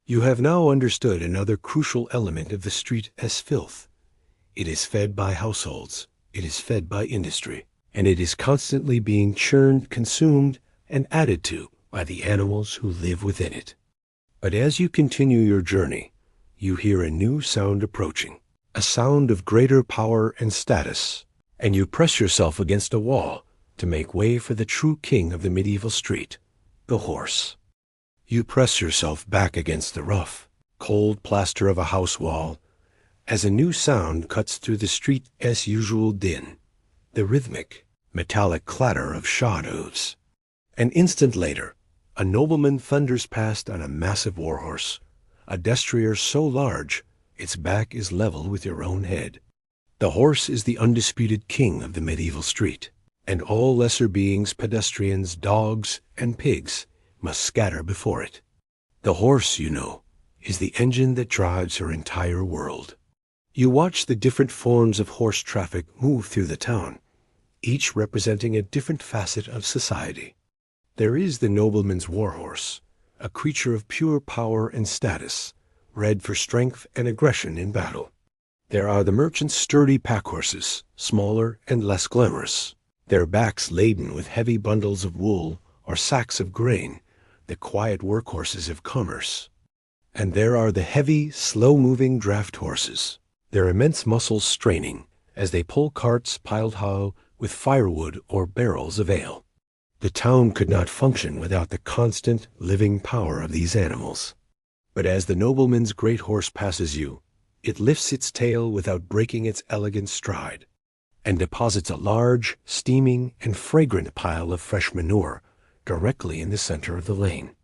You have now understood another crucial element of the street as filth. It is fed by households, it is fed by industry, and it is constantly being churned, consumed, and added to by the animals who live within it. But as you continue your journey, you hear a new sound approaching, a sound of greater power and status, and you press yourself against a wall to make way for the true king of the medieval street, the horse. You press yourself back against the rough, cold plaster of a house wall as a new sound cuts through the street as usual din, the rhythmic, metallic clatter of shod hooves. An instant later, a nobleman thunders past on a massive warhorse, a destrier so large its back is level with your own head. The horse is the undisputed king of the medieval street, and all lesser beings, pedestrians, dogs, and pigs must scatter before it. The horse, you know, is the engine that drives her entire world. You watch the different forms of horse traffic move through the town, each representing a different facet of society. There is the nobleman's warhorse, a creature of pure power and status, bred for strength and aggression in battle. There are the merchant's sturdy pack horses, smaller and less glamorous, their backs laden with heavy bundles of wool or sacks of grain, the quiet workhorses of commerce. And there are the heavy, slow-moving draft horses, their immense muscles straining as they pull carts piled high with firewood or barrels of ale. The town could not function without the constant, living power of these animals. But as the nobleman's great horse passes you, it lifts its tail without breaking its elegant stride, and deposits a large, steaming, and fragrant pile of fresh manure directly in the center of the lane.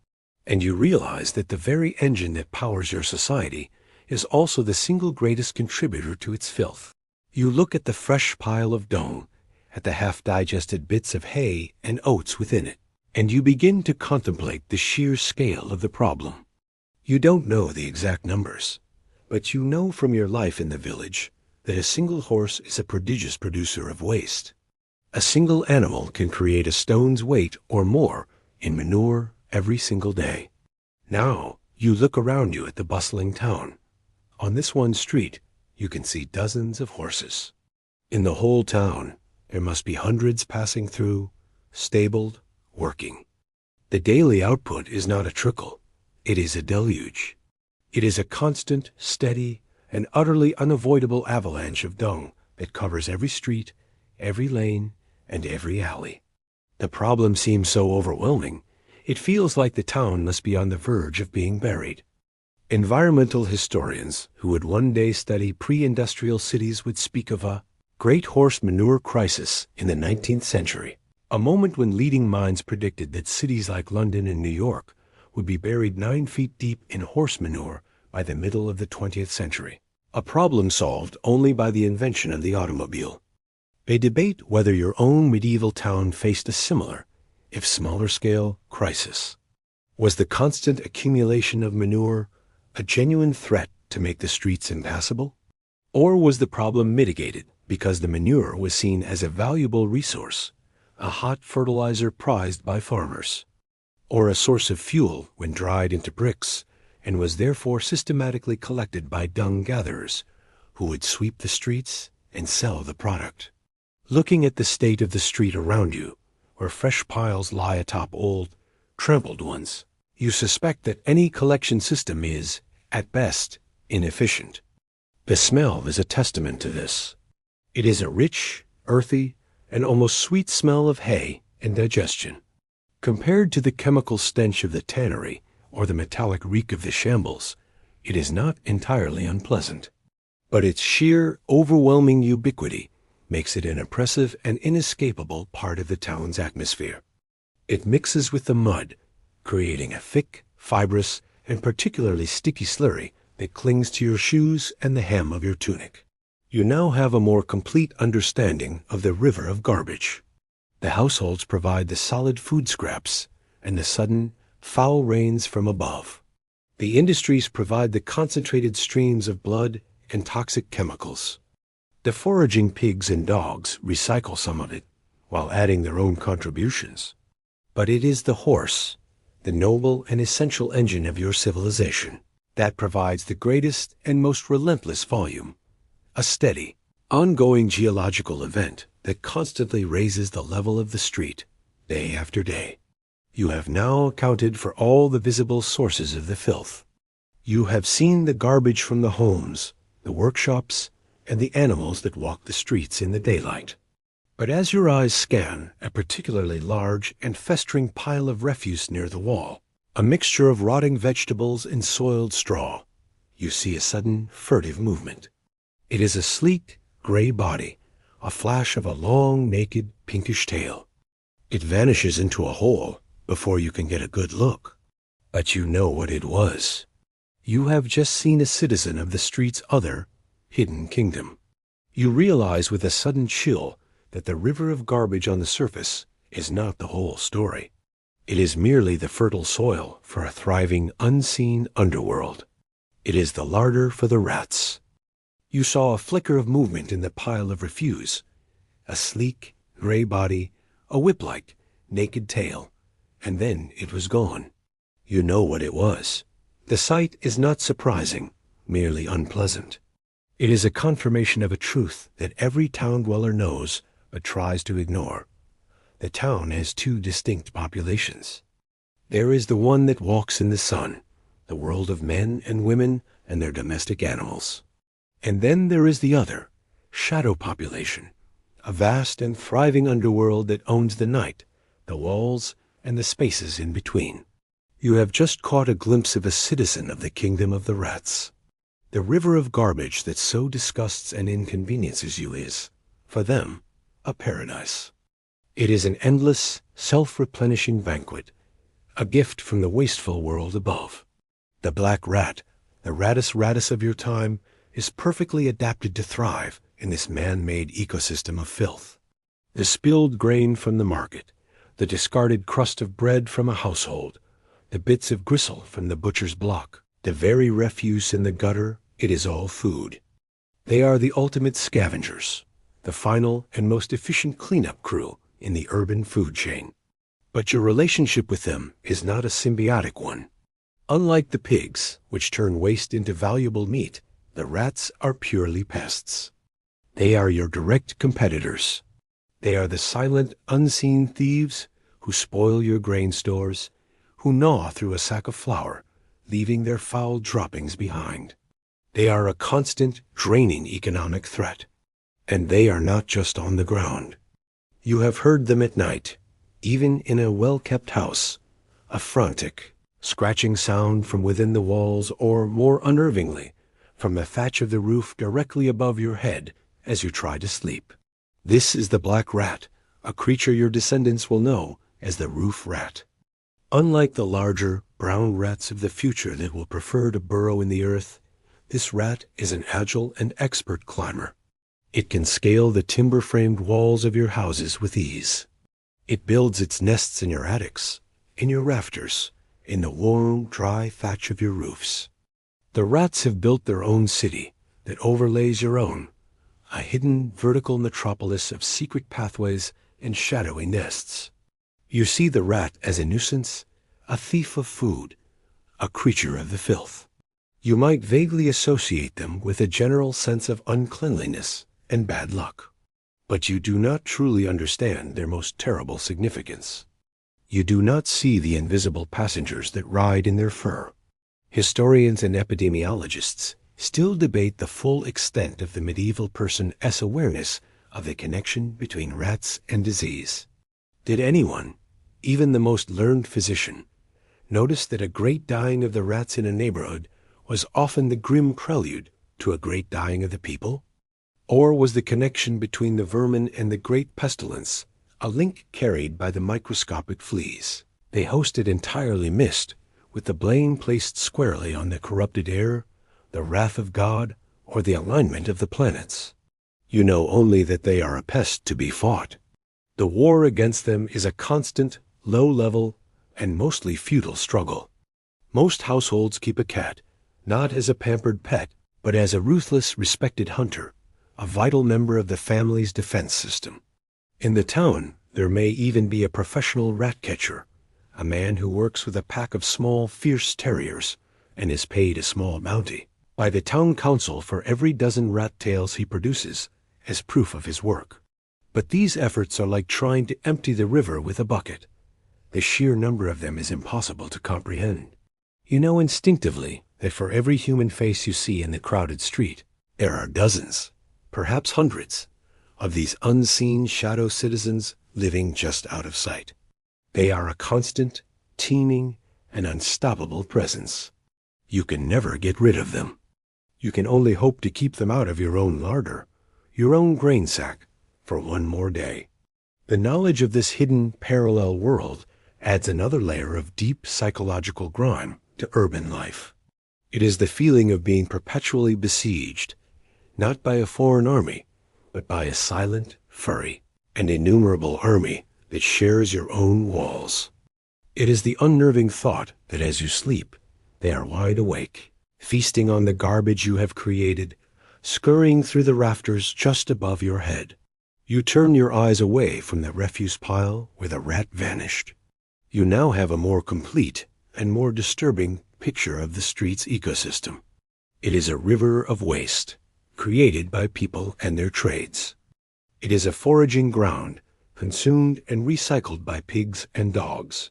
And you realize that the very engine that powers your society is also the single greatest contributor to its filth. You look at the fresh pile of dung, at the half-digested bits of hay and oats within it, and you begin to contemplate the sheer scale of the problem. You don't know the exact numbers, but you know from your life in the village that a single horse is a prodigious producer of waste. A single animal can create a stone's weight or more in manure every single day. Now you look around you at the bustling town. On this one street, you can see dozens of horses. In the whole town, there must be hundreds passing through, stabled, working. The daily output is not a trickle. It is a deluge. It is a constant, steady, and utterly unavoidable avalanche of dung that covers every street, every lane, and every alley. The problem seems so overwhelming, it feels like the town must be on the verge of being buried. Environmental historians who would one day study pre-industrial cities would speak of a great horse manure crisis in the 19th century, a moment when leading minds predicted that cities like London and New York would be buried 9 feet deep in horse manure by the middle of the 20th century, a problem solved only by the invention of the automobile. They debate whether your own medieval town faced a similar, if smaller scale, crisis. Was the constant accumulation of manure a genuine threat to make the streets impassable? Or was the problem mitigated because the manure was seen as a valuable resource, a hot fertilizer prized by farmers, or a source of fuel when dried into bricks, and was therefore systematically collected by dung gatherers, who would sweep the streets and sell the product? Looking at the state of the street around you, where fresh piles lie atop old, trampled ones, you suspect that any collection system is, at best, inefficient. The smell is a testament to this. It is a rich, earthy, and almost sweet smell of hay and digestion. Compared to the chemical stench of the tannery or the metallic reek of the shambles, it is not entirely unpleasant. But its sheer, overwhelming ubiquity makes it an oppressive and inescapable part of the town's atmosphere. It mixes with the mud, creating a thick, fibrous, and particularly sticky slurry that clings to your shoes and the hem of your tunic. You now have a more complete understanding of the river of garbage. The households provide the solid food scraps and the sudden, foul rains from above. The industries provide the concentrated streams of blood and toxic chemicals. The foraging pigs and dogs recycle some of it, while adding their own contributions. But it is the horse, the noble and essential engine of your civilization, that provides the greatest and most relentless volume, a steady, ongoing geological event that constantly raises the level of the street, day after day. You have now accounted for all the visible sources of the filth. You have seen the garbage from the homes, the workshops, and the animals that walk the streets in the daylight. But as your eyes scan a particularly large and festering pile of refuse near the wall, a mixture of rotting vegetables and soiled straw, you see a sudden, furtive movement. It is a sleek, gray body, a flash of a long, naked, pinkish tail. It vanishes into a hole before you can get a good look. But you know what it was. You have just seen a citizen of the street's other, hidden kingdom. You realize with a sudden chill that the river of garbage on the surface is not the whole story. It is merely the fertile soil for a thriving, unseen underworld. It is the larder for the rats. You saw a flicker of movement in the pile of refuse, a sleek, gray body, a whip-like, naked tail, and then it was gone. You know what it was. The sight is not surprising, merely unpleasant. It is a confirmation of a truth that every town dweller knows but tries to ignore. The town has two distinct populations. There is the one that walks in the sun, the world of men and women and their domestic animals. And then there is the other, shadow population, a vast and thriving underworld that owns the night, the walls, and the spaces in between. You have just caught a glimpse of a citizen of the kingdom of the rats. The river of garbage that so disgusts and inconveniences you is, for them, a paradise. It is an endless, self-replenishing banquet, a gift from the wasteful world above. The black rat, the ratus of your time, is perfectly adapted to thrive in this man-made ecosystem of filth. The spilled grain from the market, the discarded crust of bread from a household, the bits of gristle from the butcher's block, the very refuse in the gutter, it is all food. They are the ultimate scavengers, the final and most efficient cleanup crew in the urban food chain. But your relationship with them is not a symbiotic one. Unlike the pigs, which turn waste into valuable meat, the rats are purely pests. They are your direct competitors. They are the silent, unseen thieves who spoil your grain stores, who gnaw through a sack of flour, leaving their foul droppings behind. They are a constant, draining economic threat. And they are not just on the ground. You have heard them at night, even in a well-kept house, a frantic, scratching sound from within the walls, or, more unnervingly, from the thatch of the roof directly above your head as you try to sleep. This is the black rat, a creature your descendants will know as the roof rat. Unlike the larger, brown rats of the future that will prefer to burrow in the earth, this rat is an agile and expert climber. It can scale the timber-framed walls of your houses with ease. It builds its nests in your attics, in your rafters, in the warm, dry thatch of your roofs. The rats have built their own city that overlays your own, a hidden vertical metropolis of secret pathways and shadowy nests. You see the rat as a nuisance, a thief of food, a creature of the filth. You might vaguely associate them with a general sense of uncleanliness and bad luck. But you do not truly understand their most terrible significance. You do not see the invisible passengers that ride in their fur. Historians and epidemiologists still debate the full extent of the medieval person's awareness of the connection between rats and disease. Did anyone, even the most learned physician, notice that a great dying of the rats in a neighborhood was often the grim prelude to a great dying of the people? Or was the connection between the vermin and the great pestilence a link carried by the microscopic fleas they hosted entirely missed, with the blame placed squarely on the corrupted air, the wrath of God, or the alignment of the planets? You know only that they are a pest to be fought. The war against them is a constant, low-level, and mostly futile struggle. Most households keep a cat, not as a pampered pet, but as a ruthless, respected hunter, a vital member of the family's defense system. In the town, there may even be a professional rat catcher, a man who works with a pack of small, fierce terriers and is paid a small bounty by the town council for every dozen rat tails he produces as proof of his work. But these efforts are like trying to empty the river with a bucket. The sheer number of them is impossible to comprehend. You know instinctively that for every human face you see in the crowded street, there are dozens, perhaps hundreds, of these unseen shadow citizens living just out of sight. They are a constant, teeming, and unstoppable presence. You can never get rid of them. You can only hope to keep them out of your own larder, your own grain sack, for one more day. The knowledge of this hidden parallel world adds another layer of deep psychological grime to urban life. It is the feeling of being perpetually besieged, not by a foreign army, but by a silent, furry, and innumerable army that shares your own walls. It is the unnerving thought that as you sleep, they are wide awake, feasting on the garbage you have created, scurrying through the rafters just above your head. You turn your eyes away from the refuse pile where the rat vanished. You now have a more complete and more disturbing picture of the street's ecosystem. It is a river of waste, created by people and their trades. It is a foraging ground, consumed and recycled by pigs and dogs.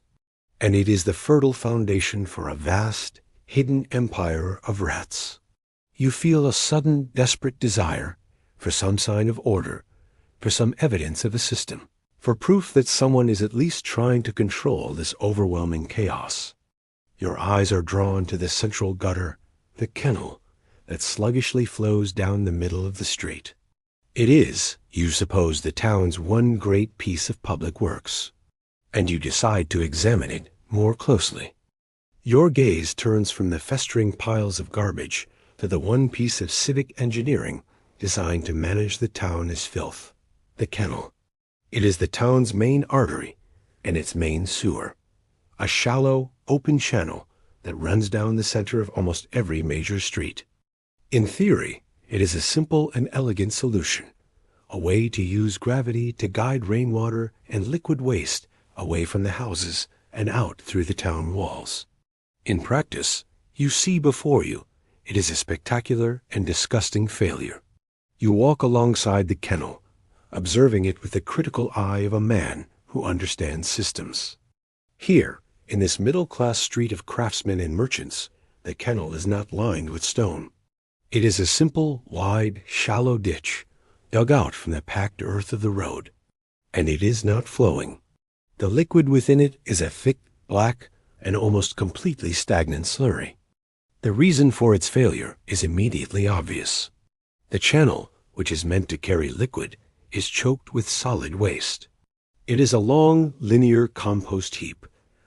And it is the fertile foundation for a vast, hidden empire of rats. You feel a sudden, desperate desire for some sign of order, for some evidence of a system, for proof that someone is at least trying to control this overwhelming chaos. Your eyes are drawn to the central gutter, the kennel, that sluggishly flows down the middle of the street. It is, you suppose, the town's one great piece of public works, and you decide to examine it more closely. Your gaze turns from the festering piles of garbage to the one piece of civic engineering designed to manage the town as filth, the kennel. It is the town's main artery and its main sewer, a shallow, open channel that runs down the center of almost every major street. In theory, it is a simple and elegant solution, a way to use gravity to guide rainwater and liquid waste away from the houses and out through the town walls. In practice, you see before you, it is a spectacular and disgusting failure. You walk alongside the kennel, observing it with the critical eye of a man who understands systems. Here, in this middle-class street of craftsmen and merchants, the kennel is not lined with stone. It is a simple, wide, shallow ditch dug out from the packed earth of the road, and it is not flowing. The liquid within it is a thick, black, and almost completely stagnant slurry. The reason for its failure is immediately obvious. The channel, which is meant to carry liquid, is choked with solid waste. It is a long, linear compost heap,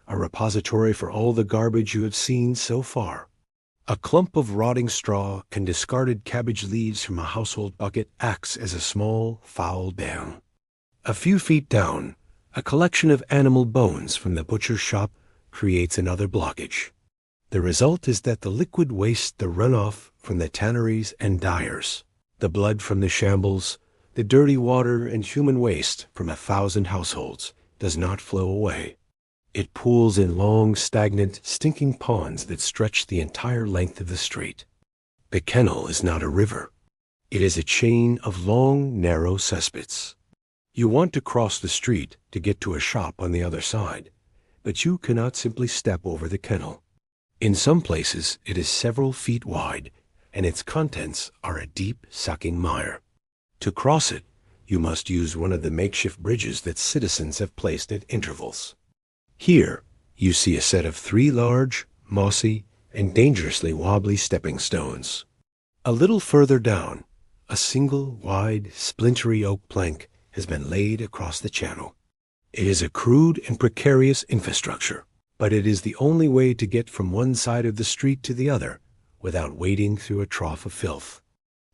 a repository for all the garbage you have seen so far. A clump of rotting straw and discarded cabbage leaves from a household bucket acts as a small, foul dam. A few feet down, a collection of animal bones from the butcher's shop creates another blockage. The result is that the liquid waste, the runoff from the tanneries and dyers, the blood from the shambles, the dirty water and human waste from 1,000 households does not flow away. It pools in long, stagnant, stinking ponds that stretch the entire length of the street. The kennel is not a river. It is a chain of long, narrow cesspits. You want to cross the street to get to a shop on the other side, but you cannot simply step over the kennel. In some places, it is several feet wide, and its contents are a deep, sucking mire. To cross it, you must use one of the makeshift bridges that citizens have placed at intervals. Here, you see a set of 3 large, mossy, and dangerously wobbly stepping stones. A little further down, a single, wide, splintery oak plank has been laid across the channel. It is a crude and precarious infrastructure, but it is the only way to get from one side of the street to the other without wading through a trough of filth.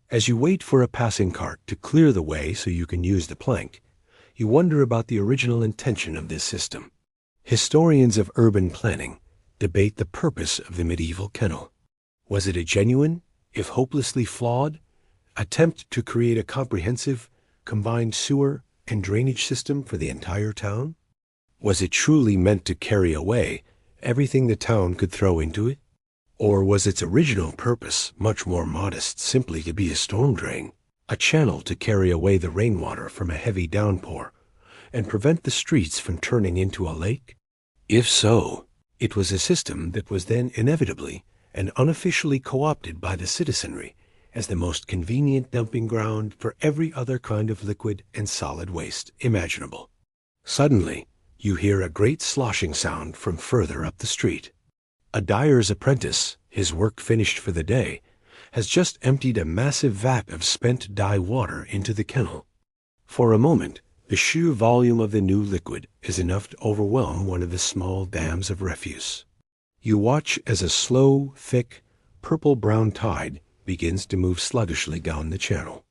As you wait for a passing cart to clear the way so you can use the plank, you wonder about the original intention of this system. Historians of urban planning debate the purpose of the medieval kennel. Was it a genuine, if hopelessly flawed, attempt to create a comprehensive, combined sewer and drainage system for the entire town? Was it truly meant to carry away everything the town could throw into it? Or was its original purpose much more modest, simply to be a storm drain, a channel to carry away the rainwater from a heavy downpour and prevent the streets from turning into a lake? If so, it was a system that was then inevitably and unofficially co-opted by the citizenry as the most convenient dumping ground for every other kind of liquid and solid waste imaginable. Suddenly, you hear a great sloshing sound from further up the street. A dyer's apprentice, his work finished for the day, has just emptied a massive vat of spent dye water into the kennel. For a moment, the sheer volume of the new liquid is enough to overwhelm one of the small dams of refuse. You watch as a slow, thick, purple-brown tide begins to move sluggishly down the channel.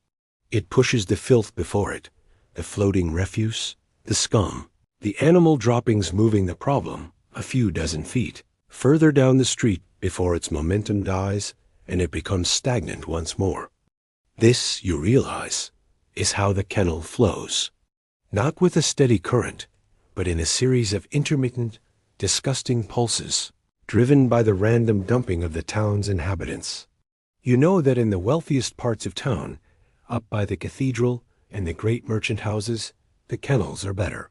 It pushes the filth before it, the floating refuse, the scum, the animal droppings, moving the problem a few dozen feet further down the street before its momentum dies and it becomes stagnant once more. This, you realize, is how the kennel flows. Not with a steady current, but in a series of intermittent, disgusting pulses, driven by the random dumping of the town's inhabitants. You know that in the wealthiest parts of town, up by the cathedral and the great merchant houses, the kennels are better.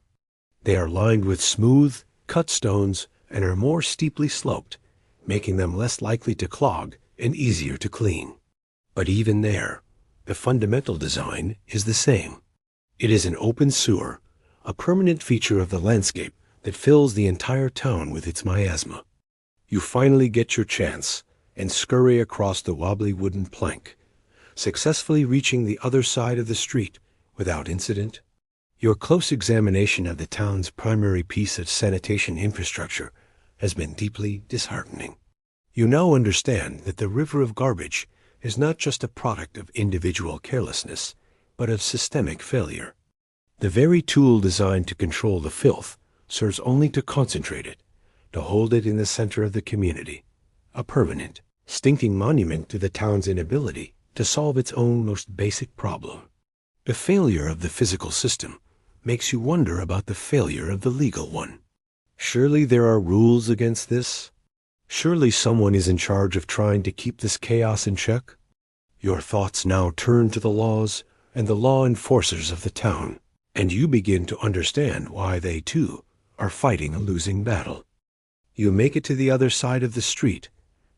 They are lined with smooth, cut stones and are more steeply sloped, making them less likely to clog and easier to clean. But even there, the fundamental design is the same. It is an open sewer, a permanent feature of the landscape that fills the entire town with its miasma. You finally get your chance and scurry across the wobbly wooden plank, successfully reaching the other side of the street without incident. Your close examination of the town's primary piece of sanitation infrastructure has been deeply disheartening. You now understand that the river of garbage is not just a product of individual carelessness, but of systemic failure. The very tool designed to control the filth serves only to concentrate it, to hold it in the center of the community, a permanent, stinking monument to the town's inability to solve its own most basic problem. The failure of the physical system makes you wonder about the failure of the legal one. Surely there are rules against this? Surely someone is in charge of trying to keep this chaos in check? Your thoughts now turn to the laws and the law enforcers of the town, and you begin to understand why they, too, are fighting a losing battle. You make it to the other side of the street,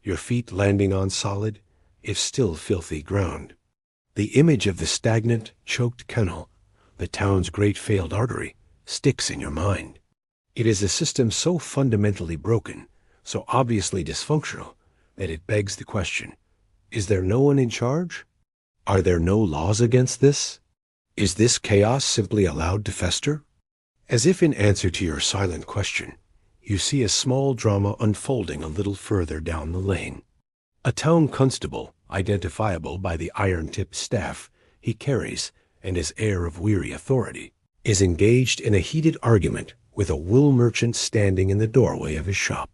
your feet landing on solid, if still filthy ground. The image of the stagnant, choked kennel, the town's great failed artery, sticks in your mind. It is a system so fundamentally broken, so obviously dysfunctional, that it begs the question, is there no one in charge? Are there no laws against this? Is this chaos simply allowed to fester? As if in answer to your silent question, you see a small drama unfolding a little further down the lane. A town constable, identifiable by the iron-tipped staff he carries and his air of weary authority, is engaged in a heated argument with a wool merchant standing in the doorway of his shop.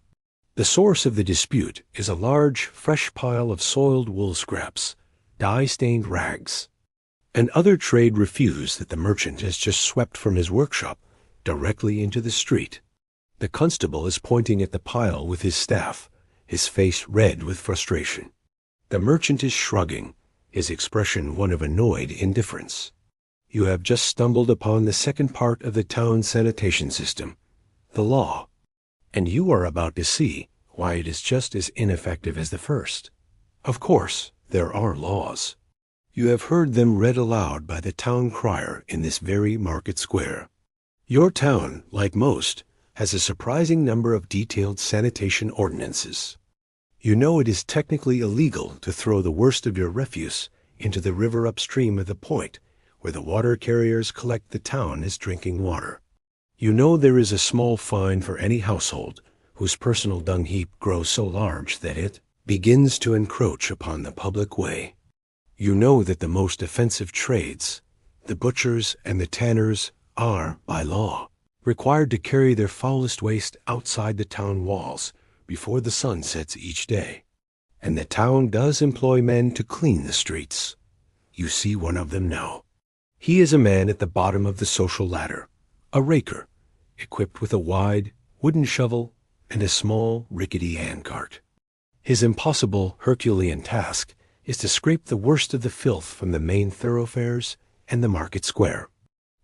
The source of the dispute is a large, fresh pile of soiled wool scraps, dye-stained rags. And other trade refuse that the merchant has just swept from his workshop directly into the street. The constable is pointing at the pile with his staff, his face red with frustration. The merchant is shrugging, his expression one of annoyed indifference. You have just stumbled upon the second part of the town's sanitation system, the law, and you are about to see why it is just as ineffective as the first. Of course, there are laws. You have heard them read aloud by the town crier in this very market square. Your town, like most, has a surprising number of detailed sanitation ordinances. You know it is technically illegal to throw the worst of your refuse into the river upstream of the point where the water carriers collect the town as drinking water. You know there is a small fine for any household whose personal dung heap grows so large that it begins to encroach upon the public way. You know that the most offensive trades, the butchers and the tanners, are, by law, required to carry their foulest waste outside the town walls before the sun sets each day. And the town does employ men to clean the streets. You see one of them now. He is a man at the bottom of the social ladder, a raker, equipped with a wide, wooden shovel and a small, rickety handcart. His impossible Herculean task is to scrape the worst of the filth from the main thoroughfares and the market square.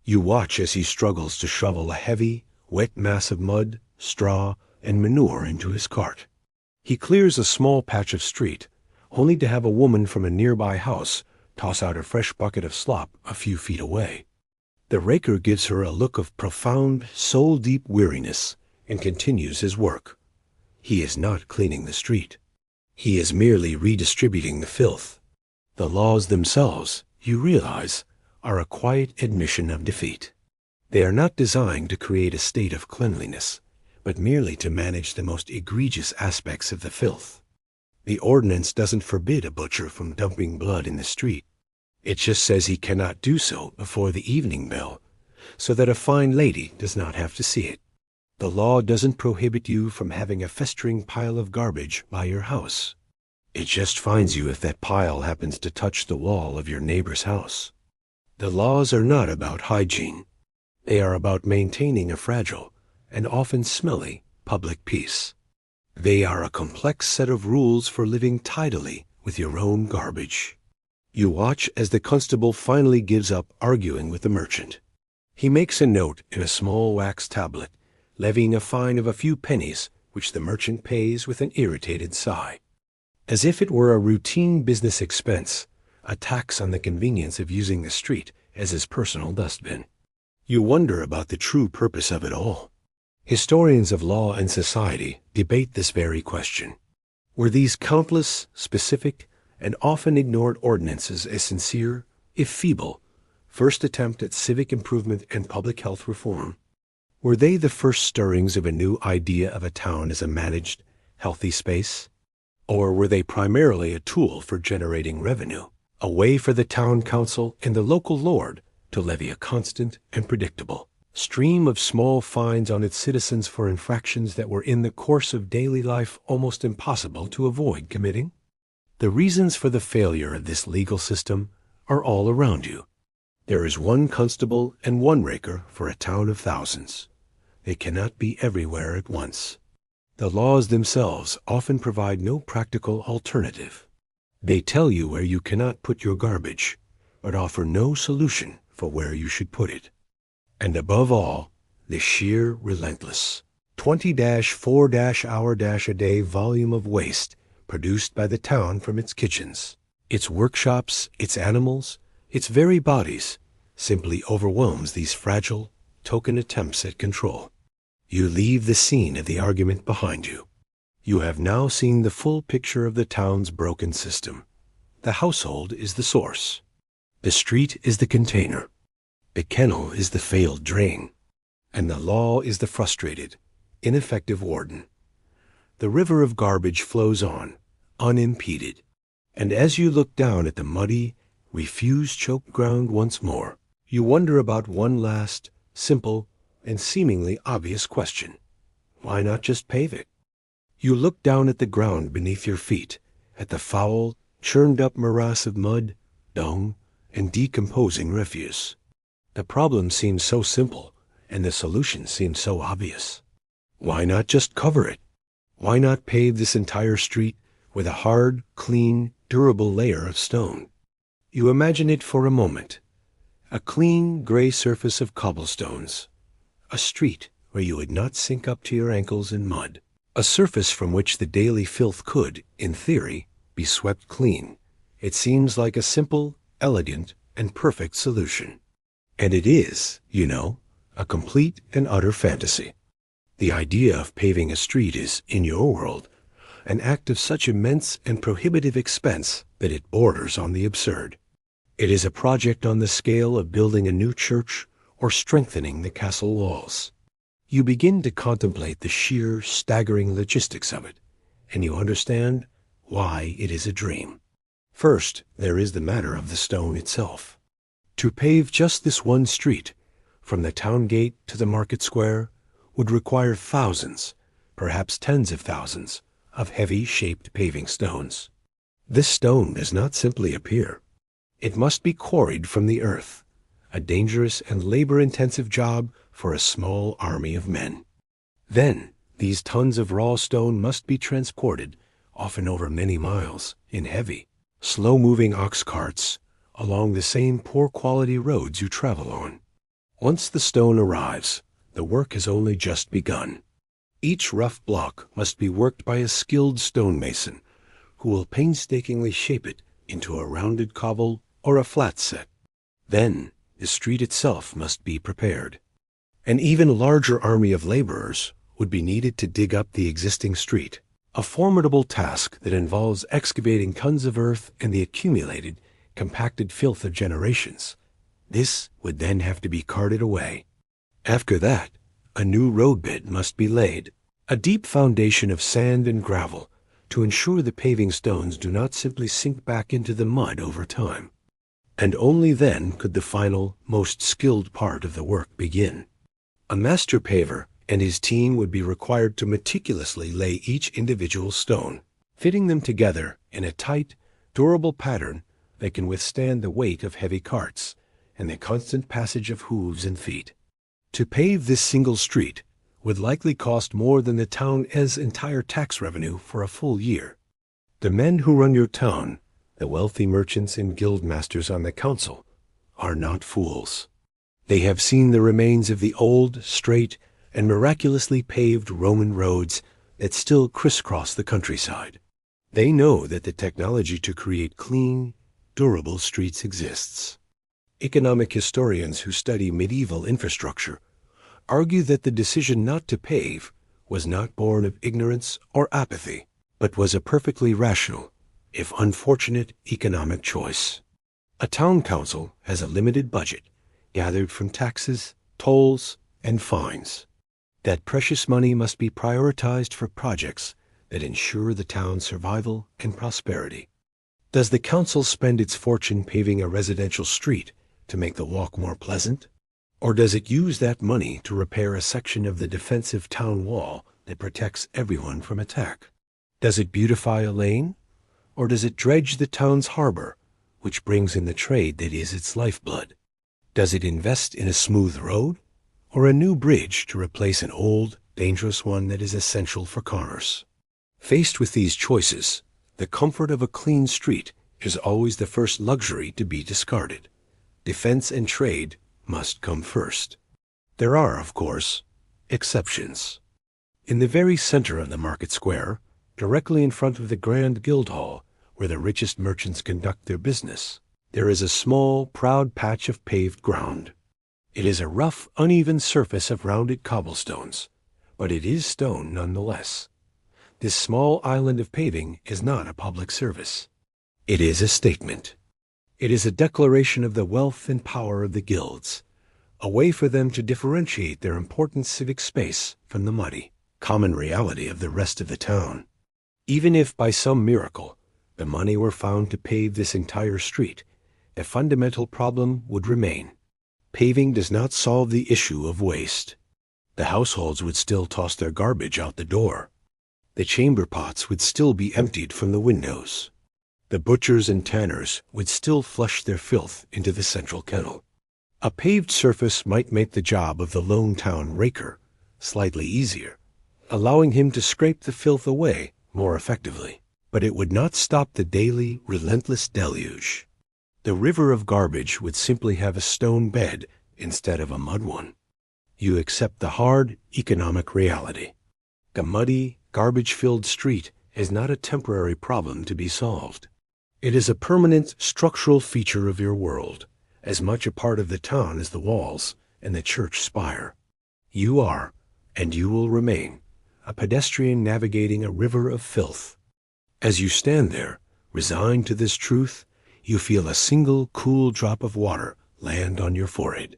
You watch as he struggles to shovel a heavy, wet mass of mud, straw, and manure into his cart. He clears a small patch of street, only to have a woman from a nearby house toss out a fresh bucket of slop a few feet away. The raker gives her a look of profound, soul-deep weariness and continues his work. He is not cleaning the street. He is merely redistributing the filth. The laws themselves, you realize, are a quiet admission of defeat. They are not designed to create a state of cleanliness, but merely to manage the most egregious aspects of the filth. The ordinance doesn't forbid a butcher from dumping blood in the street. It just says he cannot do so before the evening bell, so that a fine lady does not have to see it. The law doesn't prohibit you from having a festering pile of garbage by your house. It just fines you if that pile happens to touch the wall of your neighbor's house. The laws are not about hygiene. They are about maintaining a fragile and often smelly public peace. They are a complex set of rules for living tidily with your own garbage. You watch as the constable finally gives up arguing with the merchant. He makes a note in a small wax tablet, levying a fine of a few pennies, which the merchant pays with an irritated sigh. As if it were a routine business expense, a tax on the convenience of using the street as his personal dustbin. You wonder about the true purpose of it all. Historians of law and society debate this very question. Were these countless, specific, and often ignored ordinances a sincere, if feeble, first attempt at civic improvement and public health reform? Were they the first stirrings of a new idea of a town as a managed, healthy space? Or were they primarily a tool for generating revenue, a way for the town council and the local lord to levy a constant and predictable stream of small fines on its citizens for infractions that were in the course of daily life almost impossible to avoid committing? The reasons for the failure of this legal system are all around you. There is one constable and one raker for a town of thousands. They cannot be everywhere at once. The laws themselves often provide no practical alternative. They tell you where you cannot put your garbage, but offer no solution for where you should put it. And above all, the sheer relentless 20-4-hour-a-day volume of waste produced by the town from its kitchens, its workshops, its animals, its very bodies, simply overwhelms these fragile, token attempts at control. You leave the scene of the argument behind you. You have now seen the full picture of the town's broken system. The household is the source. The street is the container. The kennel is the failed drain. And the law is the frustrated, ineffective warden. The river of garbage flows on, unimpeded. And as you look down at the muddy, refuse-choked ground once more, you wonder about one last, simple, and seemingly obvious question. Why not just pave it? You look down at the ground beneath your feet, at the foul, churned-up morass of mud, dung, and decomposing refuse. The problem seems so simple, and the solution seems so obvious. Why not just cover it? Why not pave this entire street with a hard, clean, durable layer of stone? You imagine it for a moment. A clean, gray surface of cobblestones. A street where you would not sink up to your ankles in mud. A surface from which the daily filth could, in theory, be swept clean. It seems like a simple, elegant, and perfect solution. And it is, you know, a complete and utter fantasy. The idea of paving a street is, in your world, an act of such immense and prohibitive expense that it borders on the absurd. It is a project on the scale of building a new church or strengthening the castle walls. You begin to contemplate the sheer, staggering logistics of it, and you understand why it is a dream. First, there is the matter of the stone itself. To pave just this one street, from the town gate to the market square, would require thousands, perhaps tens of thousands, of heavy shaped paving stones. This stone does not simply appear. It must be quarried from the earth, a dangerous and labor-intensive job for a small army of men. Then, these tons of raw stone must be transported, often over many miles, in heavy, slow-moving ox carts, along the same poor-quality roads you travel on. Once the stone arrives, the work has only just begun. Each rough block must be worked by a skilled stonemason, who will painstakingly shape it into a rounded cobble or a flat set. Then, the street itself must be prepared. An even larger army of laborers would be needed to dig up the existing street, a formidable task that involves excavating tons of earth and the accumulated, compacted filth of generations. This would then have to be carted away. After that, a new roadbed must be laid, a deep foundation of sand and gravel to ensure the paving stones do not simply sink back into the mud over time. And only then could the final, most skilled part of the work begin. A master paver and his team would be required to meticulously lay each individual stone, fitting them together in a tight, durable pattern that can withstand the weight of heavy carts and the constant passage of hooves and feet. To pave this single street would likely cost more than the town's entire tax revenue for a full year. The men who run your town, the wealthy merchants and guild masters on the council, are not fools. They have seen the remains of the old, straight, and miraculously paved Roman roads that still crisscross the countryside. They know that the technology to create clean, durable streets exists. Economic historians who study medieval infrastructure argue that the decision not to pave was not born of ignorance or apathy, but was a perfectly rational, if unfortunate, economic choice. A town council has a limited budget gathered from taxes, tolls, and fines. That precious money must be prioritized for projects that ensure the town's survival and prosperity. Does the council spend its fortune paving a residential street to make the walk more pleasant? Or does it use that money to repair a section of the defensive town wall that protects everyone from attack? Does it beautify a lane? Or does it dredge the town's harbor, which brings in the trade that is its lifeblood? Does it invest in a smooth road or a new bridge to replace an old, dangerous one that is essential for commerce? Faced with these choices, the comfort of a clean street is always the first luxury to be discarded. Defense and trade must come first. There are, of course, exceptions. In the very center of the market square, directly in front of the Grand Guild Hall, where the richest merchants conduct their business, there is a small, proud patch of paved ground. It is a rough, uneven surface of rounded cobblestones, but it is stone nonetheless. This small island of paving is not a public service. It is a statement. It is a declaration of the wealth and power of the guilds, a way for them to differentiate their important civic space from the muddy, common reality of the rest of the town. Even if by some miracle the money were found to pave this entire street, a fundamental problem would remain. Paving does not solve the issue of waste. The households would still toss their garbage out the door. The chamber pots would still be emptied from the windows. The butchers and tanners would still flush their filth into the central kennel. A paved surface might make the job of the lone town raker slightly easier, allowing him to scrape the filth away more effectively. But it would not stop the daily, relentless deluge. The river of garbage would simply have a stone bed instead of a mud one. You accept the hard economic reality. The muddy, garbage-filled street is not a temporary problem to be solved. It is a permanent structural feature of your world, as much a part of the town as the walls and the church spire. You are, and you will remain, a pedestrian navigating a river of filth. As you stand there, resigned to this truth, you feel a single cool drop of water land on your forehead.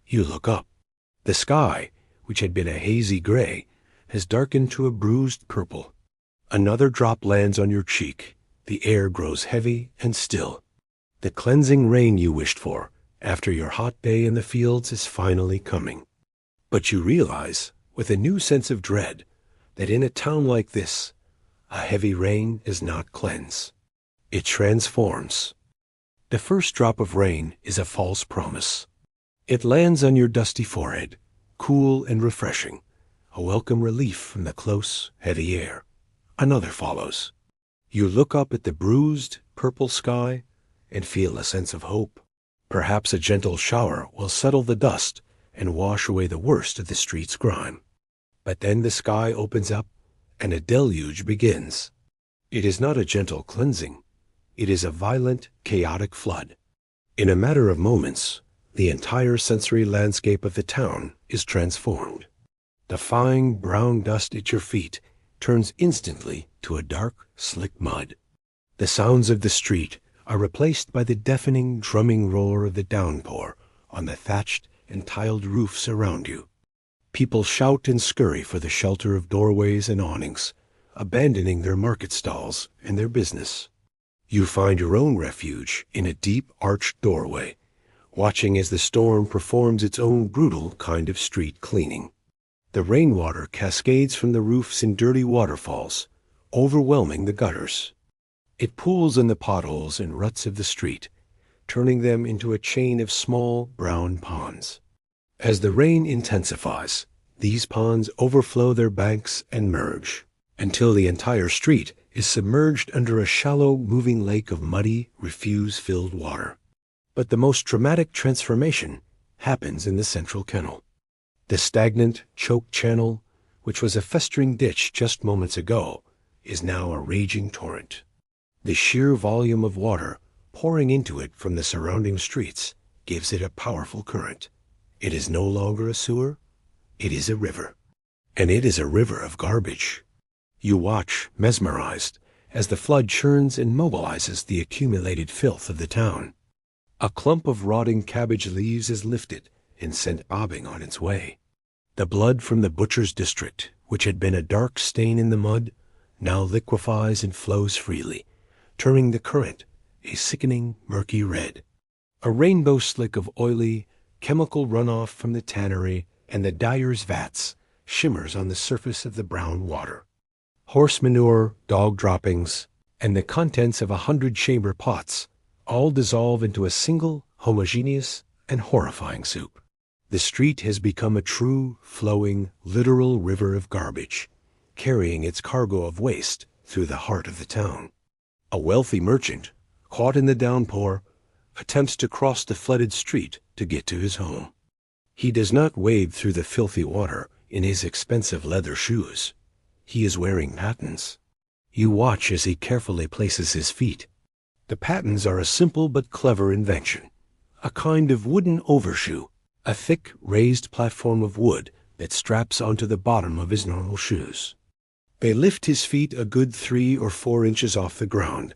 You look up. The sky, which had been a hazy gray, has darkened to a bruised purple. Another drop lands on your cheek. The air grows heavy and still. The cleansing rain you wished for after your hot day in the fields is finally coming. But you realize, with a new sense of dread, that in a town like this, a heavy rain does not cleanse. It transforms. The first drop of rain is a false promise. It lands on your dusty forehead, cool and refreshing, a welcome relief from the close, heavy air. Another follows. You look up at the bruised, purple sky and feel a sense of hope. Perhaps a gentle shower will settle the dust and wash away the worst of the street's grime. But then the sky opens up and a deluge begins. It is not a gentle cleansing. It is a violent, chaotic flood. In a matter of moments, the entire sensory landscape of the town is transformed. The fine, brown dust at your feet turns instantly to a dark, slick mud. The sounds of the street are replaced by the deafening, drumming roar of the downpour on the thatched and tiled roofs around you. People shout and scurry for the shelter of doorways and awnings, abandoning their market stalls and their business. You find your own refuge in a deep arched doorway, watching as the storm performs its own brutal kind of street cleaning. The rainwater cascades from the roofs in dirty waterfalls, overwhelming the gutters. It pools in the potholes and ruts of the street, turning them into a chain of small brown ponds. As the rain intensifies, these ponds overflow their banks and merge, until the entire street is submerged under a shallow, moving lake of muddy, refuse-filled water. But the most dramatic transformation happens in the central kennel. The stagnant, choked channel, which was a festering ditch just moments ago, is now a raging torrent. The sheer volume of water pouring into it from the surrounding streets gives it a powerful current. It is no longer a sewer, it is a river. And it is a river of garbage. You watch, mesmerized, as the flood churns and mobilizes the accumulated filth of the town. A clump of rotting cabbage leaves is lifted and sent bobbing on its way. The blood from the butcher's district, which had been a dark stain in the mud, now liquefies and flows freely, turning the current a sickening, murky red. A rainbow slick of oily, chemical runoff from the tannery and the dyer's vats shimmers on the surface of the brown water. Horse manure, dog droppings, and the contents of 100 chamber pots all dissolve into a single, homogeneous, and horrifying soup. The street has become a true, flowing, literal river of garbage, carrying its cargo of waste through the heart of the town. A wealthy merchant, caught in the downpour, attempts to cross the flooded street to get to his home. He does not wade through the filthy water in his expensive leather shoes. He is wearing pattens. You watch as he carefully places his feet. The pattens are a simple but clever invention, a kind of wooden overshoe, a thick, raised platform of wood that straps onto the bottom of his normal shoes. They lift his feet a good 3 or 4 inches off the ground,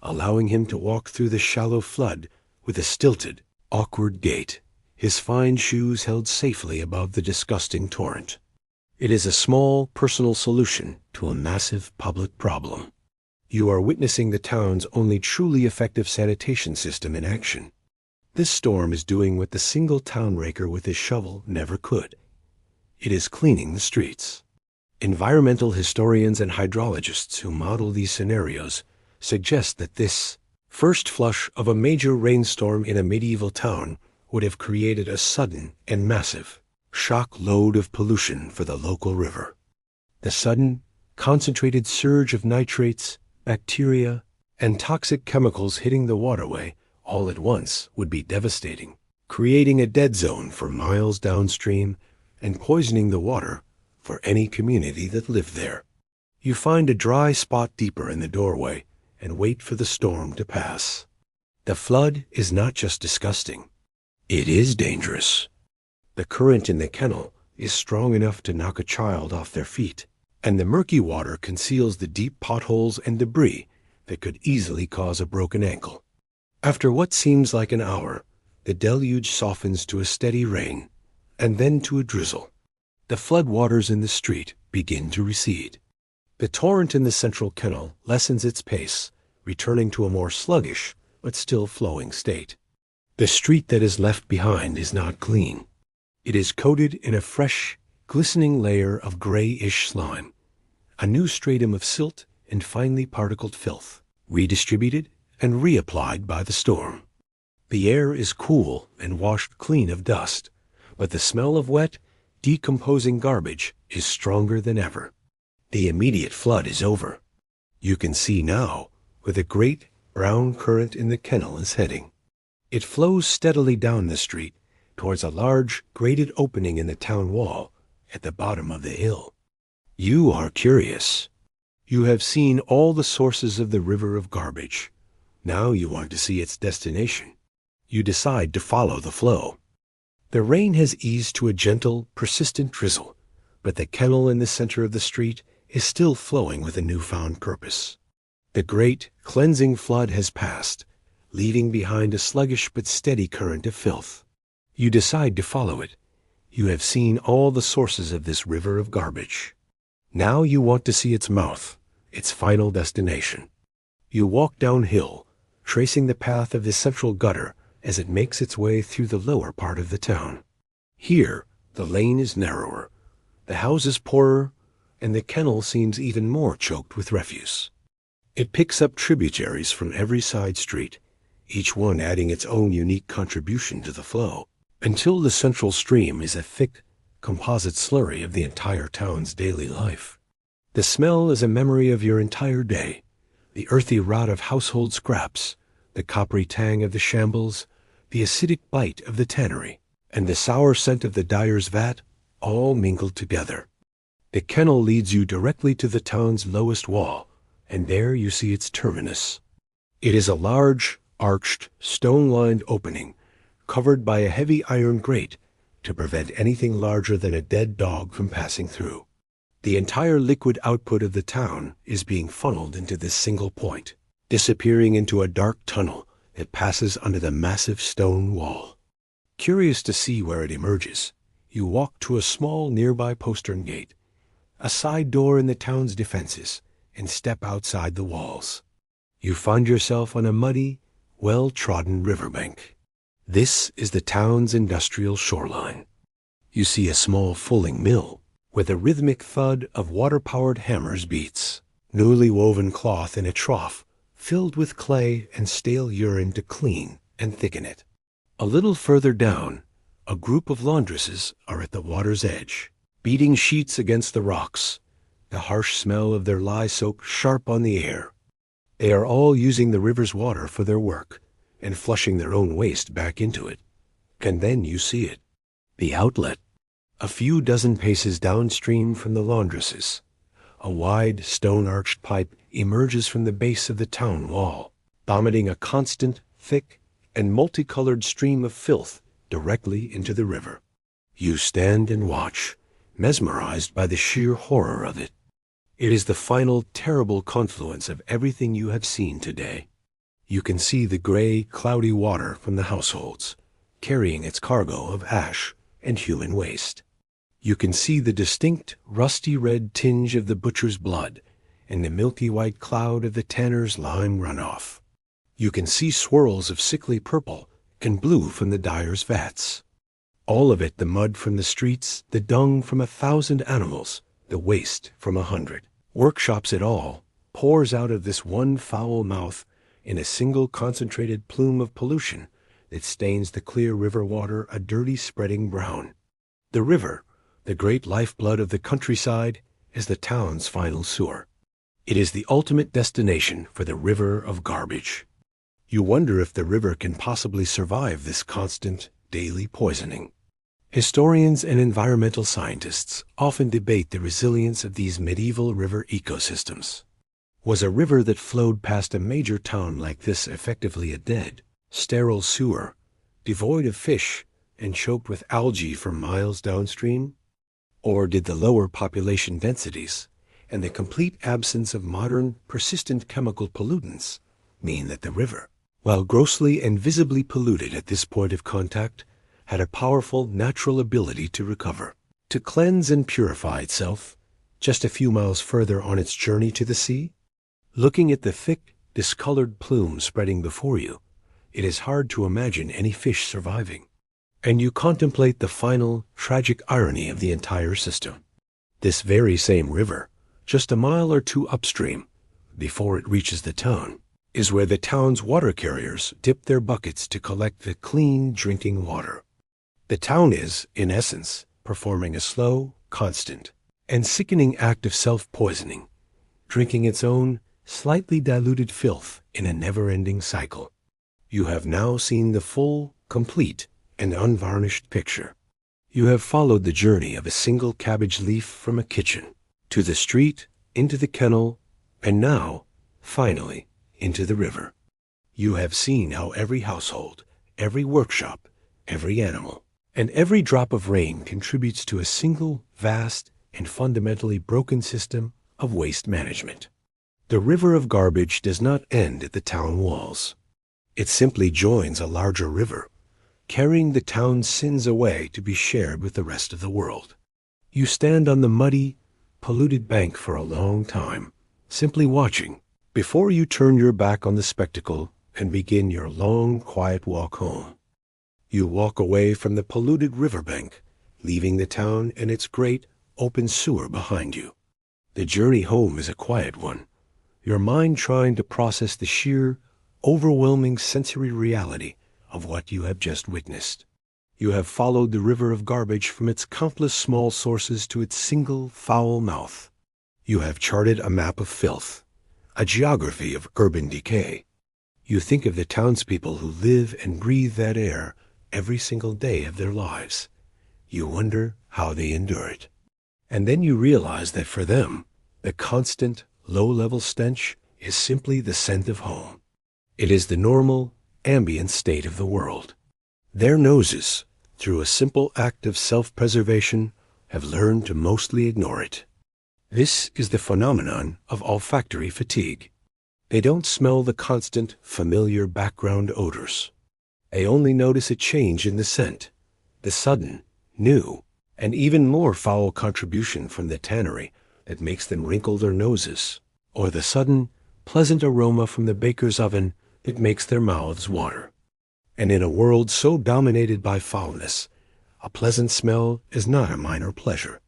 allowing him to walk through the shallow flood with a stilted, awkward gait, his fine shoes held safely above the disgusting torrent. It is a small, personal solution to a massive public problem. You are witnessing the town's only truly effective sanitation system in action. This storm is doing what the single town raker with his shovel never could. It is cleaning the streets. Environmental historians and hydrologists who model these scenarios suggest that this first flush of a major rainstorm in a medieval town would have created a sudden and massive shock load of pollution for the local river. The sudden, concentrated surge of nitrates, bacteria, and toxic chemicals hitting the waterway all at once would be devastating, creating a dead zone for miles downstream and poisoning the water for any community that lived there. You find a dry spot deeper in the doorway and wait for the storm to pass. The flood is not just disgusting. It is dangerous. The current in the kennel is strong enough to knock a child off their feet, and the murky water conceals the deep potholes and debris that could easily cause a broken ankle. After what seems like an hour, the deluge softens to a steady rain, and then to a drizzle. The flood waters in the street begin to recede. The torrent in the central kennel lessens its pace, returning to a more sluggish but still flowing state. The street that is left behind is not clean. It is coated in a fresh, glistening layer of grayish slime, a new stratum of silt and finely particled filth, redistributed and reapplied by the storm. The air is cool and washed clean of dust, but the smell of wet, decomposing garbage is stronger than ever. The immediate flood is over. You can see now where the great brown current in the kennel is heading. It flows steadily down the street towards a large grated opening in the town wall at the bottom of the hill. You are curious. You have seen all the sources of the river of garbage. Now you want to see its destination. You decide to follow the flow. The rain has eased to a gentle, persistent drizzle, but the kennel in the center of the street is still flowing with a newfound purpose. The great, cleansing flood has passed, leaving behind a sluggish but steady current of filth. You decide to follow it. You have seen all the sources of this river of garbage. Now you want to see its mouth, its final destination. You walk downhill, tracing the path of the central gutter as it makes its way through the lower part of the town. Here, the lane is narrower, the houses poorer, and the kennel seems even more choked with refuse. It picks up tributaries from every side street, each one adding its own unique contribution to the flow, until the central stream is a thick, composite slurry of the entire town's daily life. The smell is a memory of your entire day, the earthy rot of household scraps, the coppery tang of the shambles, the acidic bite of the tannery, and the sour scent of the dyer's vat, all mingled together. The kennel leads you directly to the town's lowest wall, and there you see its terminus. It is a large, arched, stone-lined opening, covered by a heavy iron grate to prevent anything larger than a dead dog from passing through. The entire liquid output of the town is being funneled into this single point, disappearing into a dark tunnel that passes under the massive stone wall. Curious to see where it emerges, you walk to a small nearby postern gate, a side door in the town's defenses, and step outside the walls. You find yourself on a muddy, well-trodden riverbank. This is the town's industrial shoreline. You see a small fulling mill, where the rhythmic thud of water-powered hammers beats, newly woven cloth in a trough filled with clay and stale urine to clean and thicken it. A little further down, a group of laundresses are at the water's edge, beating sheets against the rocks, the harsh smell of their lye soap sharp on the air. They are all using the river's water for their work and flushing their own waste back into it. And then you see it, the outlet. A few dozen paces downstream from the laundresses, a wide, stone-arched pipe emerges from the base of the town wall, vomiting a constant, thick, and multicolored stream of filth directly into the river. You stand and watch, mesmerized by the sheer horror of it. It is the final, terrible confluence of everything you have seen today. You can see the gray, cloudy water from the households, carrying its cargo of ash and human waste. You can see the distinct, rusty red tinge of the butcher's blood and the milky white cloud of the tanner's lime runoff. You can see swirls of sickly purple and blue from the dyer's vats. All of it the mud from the streets, the dung from 1,000 animals, the waste from 100. Workshops it all, pours out of this one foul mouth in a single concentrated plume of pollution that stains the clear river water a dirty spreading brown. The river, the great lifeblood of the countryside, is the town's final sewer. It is the ultimate destination for the river of garbage. You wonder if the river can possibly survive this constant, daily poisoning. Historians and environmental scientists often debate the resilience of these medieval river ecosystems. Was a river that flowed past a major town like this effectively a dead, sterile sewer, devoid of fish and choked with algae for miles downstream? Or did the lower population densities and the complete absence of modern, persistent chemical pollutants mean that the river, while grossly and visibly polluted at this point of contact, had a powerful natural ability to recover, to cleanse and purify itself just a few miles further on its journey to the sea? Looking at the thick, discolored plume spreading before you, it is hard to imagine any fish surviving. And you contemplate the final, tragic irony of the entire system. This very same river, just a mile or two upstream, before it reaches the town, is where the town's water carriers dip their buckets to collect the clean drinking water. The town is, in essence, performing a slow, constant, and sickening act of self-poisoning, drinking its own, slightly diluted filth in a never-ending cycle. You have now seen the full, complete, and unvarnished picture. You have followed the journey of a single cabbage leaf from a kitchen, to the street, into the kennel, and now, finally, into the river. You have seen how every household, every workshop, every animal, and every drop of rain contributes to a single, vast, and fundamentally broken system of waste management. The river of garbage does not end at the town walls. It simply joins a larger river, carrying the town's sins away to be shared with the rest of the world. You stand on the muddy, polluted bank for a long time, simply watching, before you turn your back on the spectacle and begin your long, quiet walk home. You walk away from the polluted riverbank, leaving the town and its great, open sewer behind you. The journey home is a quiet one, your mind trying to process the sheer, overwhelming sensory reality of what you have just witnessed. You have followed the river of garbage from its countless small sources to its single foul mouth. You have charted a map of filth, a geography of urban decay. You think of the townspeople who live and breathe that air every single day of their lives. You wonder how they endure it. And then you realize that for them, the constant, low-level stench is simply the scent of home. It is the normal, ambient state of the world. Their noses, through a simple act of self-preservation, have learned to mostly ignore it. This is the phenomenon of olfactory fatigue. They don't smell the constant, familiar background odors. They only notice a change in the scent, the sudden, new, and even more foul contribution from the tannery that makes them wrinkle their noses, or the sudden, pleasant aroma from the baker's oven that makes their mouths water. And in a world so dominated by foulness, a pleasant smell is not a minor pleasure.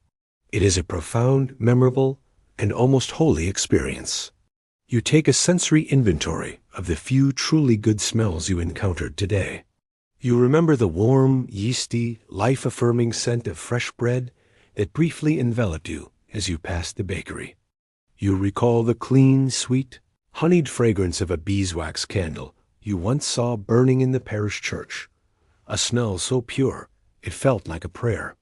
It is a profound, memorable, and almost holy experience. You take a sensory inventory of the few truly good smells you encountered today. You remember the warm, yeasty, life-affirming scent of fresh bread that briefly enveloped you as you passed the bakery. You recall the clean, sweet, honeyed fragrance of a beeswax candle you once saw burning in the parish church, a smell so pure it felt like a prayer.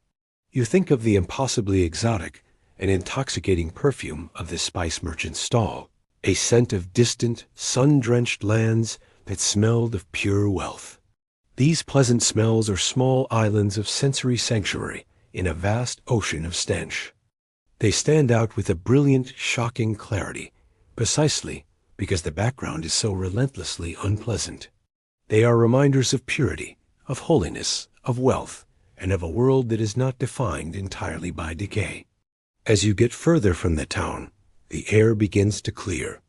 You think of the impossibly exotic and intoxicating perfume of the spice merchant's stall, a scent of distant, sun-drenched lands that smelled of pure wealth. These pleasant smells are small islands of sensory sanctuary in a vast ocean of stench. They stand out with a brilliant, shocking clarity, precisely because the background is so relentlessly unpleasant. They are reminders of purity, of holiness, of wealth, and of a world that is not defined entirely by decay. As you get further from the town, the air begins to clear.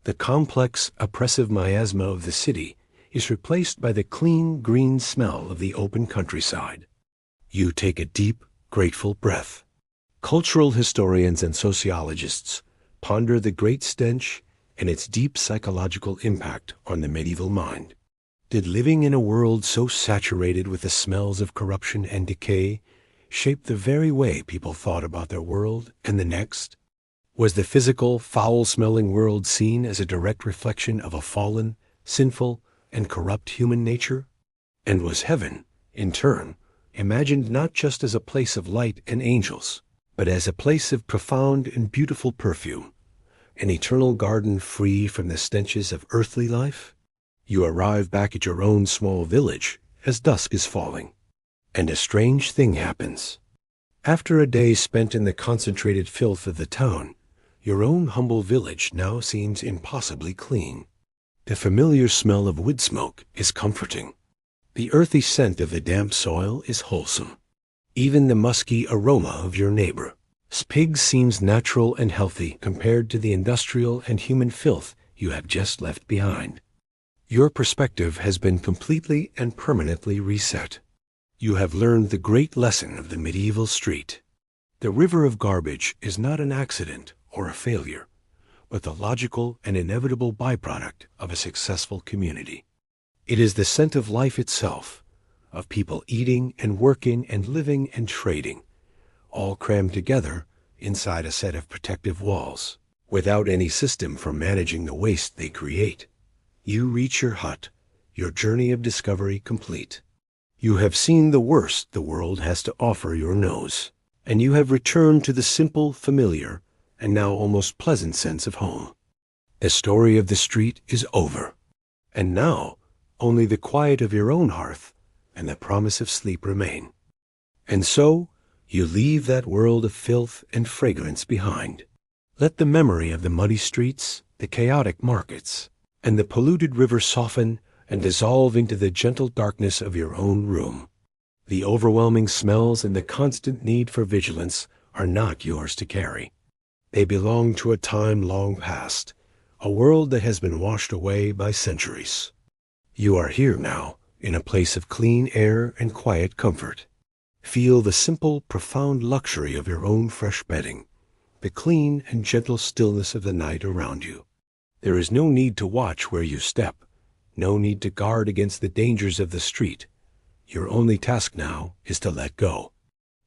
The complex, oppressive miasma of the city is replaced by the clean, green smell of the open countryside. You take a deep, grateful breath. Cultural historians and sociologists ponder the great stench and its deep psychological impact on the medieval mind. Did living in a world so saturated with the smells of corruption and decay shape the very way people thought about their world and the next? Was the physical, foul-smelling world seen as a direct reflection of a fallen, sinful, and corrupt human nature? And was heaven, in turn, imagined not just as a place of light and angels, but as a place of profound and beautiful perfume, an eternal garden free from the stenches of earthly life? You arrive back at your own small village as dusk is falling, and a strange thing happens. After a day spent in the concentrated filth of the town, your own humble village now seems impossibly clean. The familiar smell of wood smoke is comforting. The earthy scent of the damp soil is wholesome. Even the musky aroma of your neighbor's pig seems natural and healthy compared to the industrial and human filth you have just left behind. Your perspective has been completely and permanently reset. You have learned the great lesson of the medieval street. The river of garbage is not an accident or a failure, but the logical and inevitable byproduct of a successful community. It is the scent of life itself, of people eating and working and living and trading, all crammed together inside a set of protective walls, without any system for managing the waste they create. You reach your hut, your journey of discovery complete. You have seen the worst the world has to offer your nose, and you have returned to the simple, familiar, and now almost pleasant sense of home. The story of the street is over, and now only the quiet of your own hearth and the promise of sleep remain. And so you leave that world of filth and fragrance behind. Let the memory of the muddy streets, the chaotic markets, and the polluted river soften and dissolve into the gentle darkness of your own room. The overwhelming smells and the constant need for vigilance are not yours to carry. They belong to a time long past, a world that has been washed away by centuries. You are here now, in a place of clean air and quiet comfort. Feel the simple, profound luxury of your own fresh bedding, the clean and gentle stillness of the night around you. There is no need to watch where you step, no need to guard against the dangers of the street. Your only task now is to let go.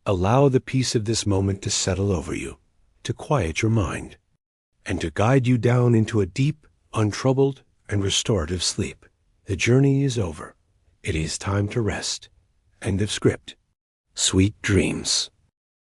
Allow the peace of this moment to settle over you, to quiet your mind, and to guide you down into a deep, untroubled, and restorative sleep. The journey is over. It is time to rest. End of script. Sweet dreams.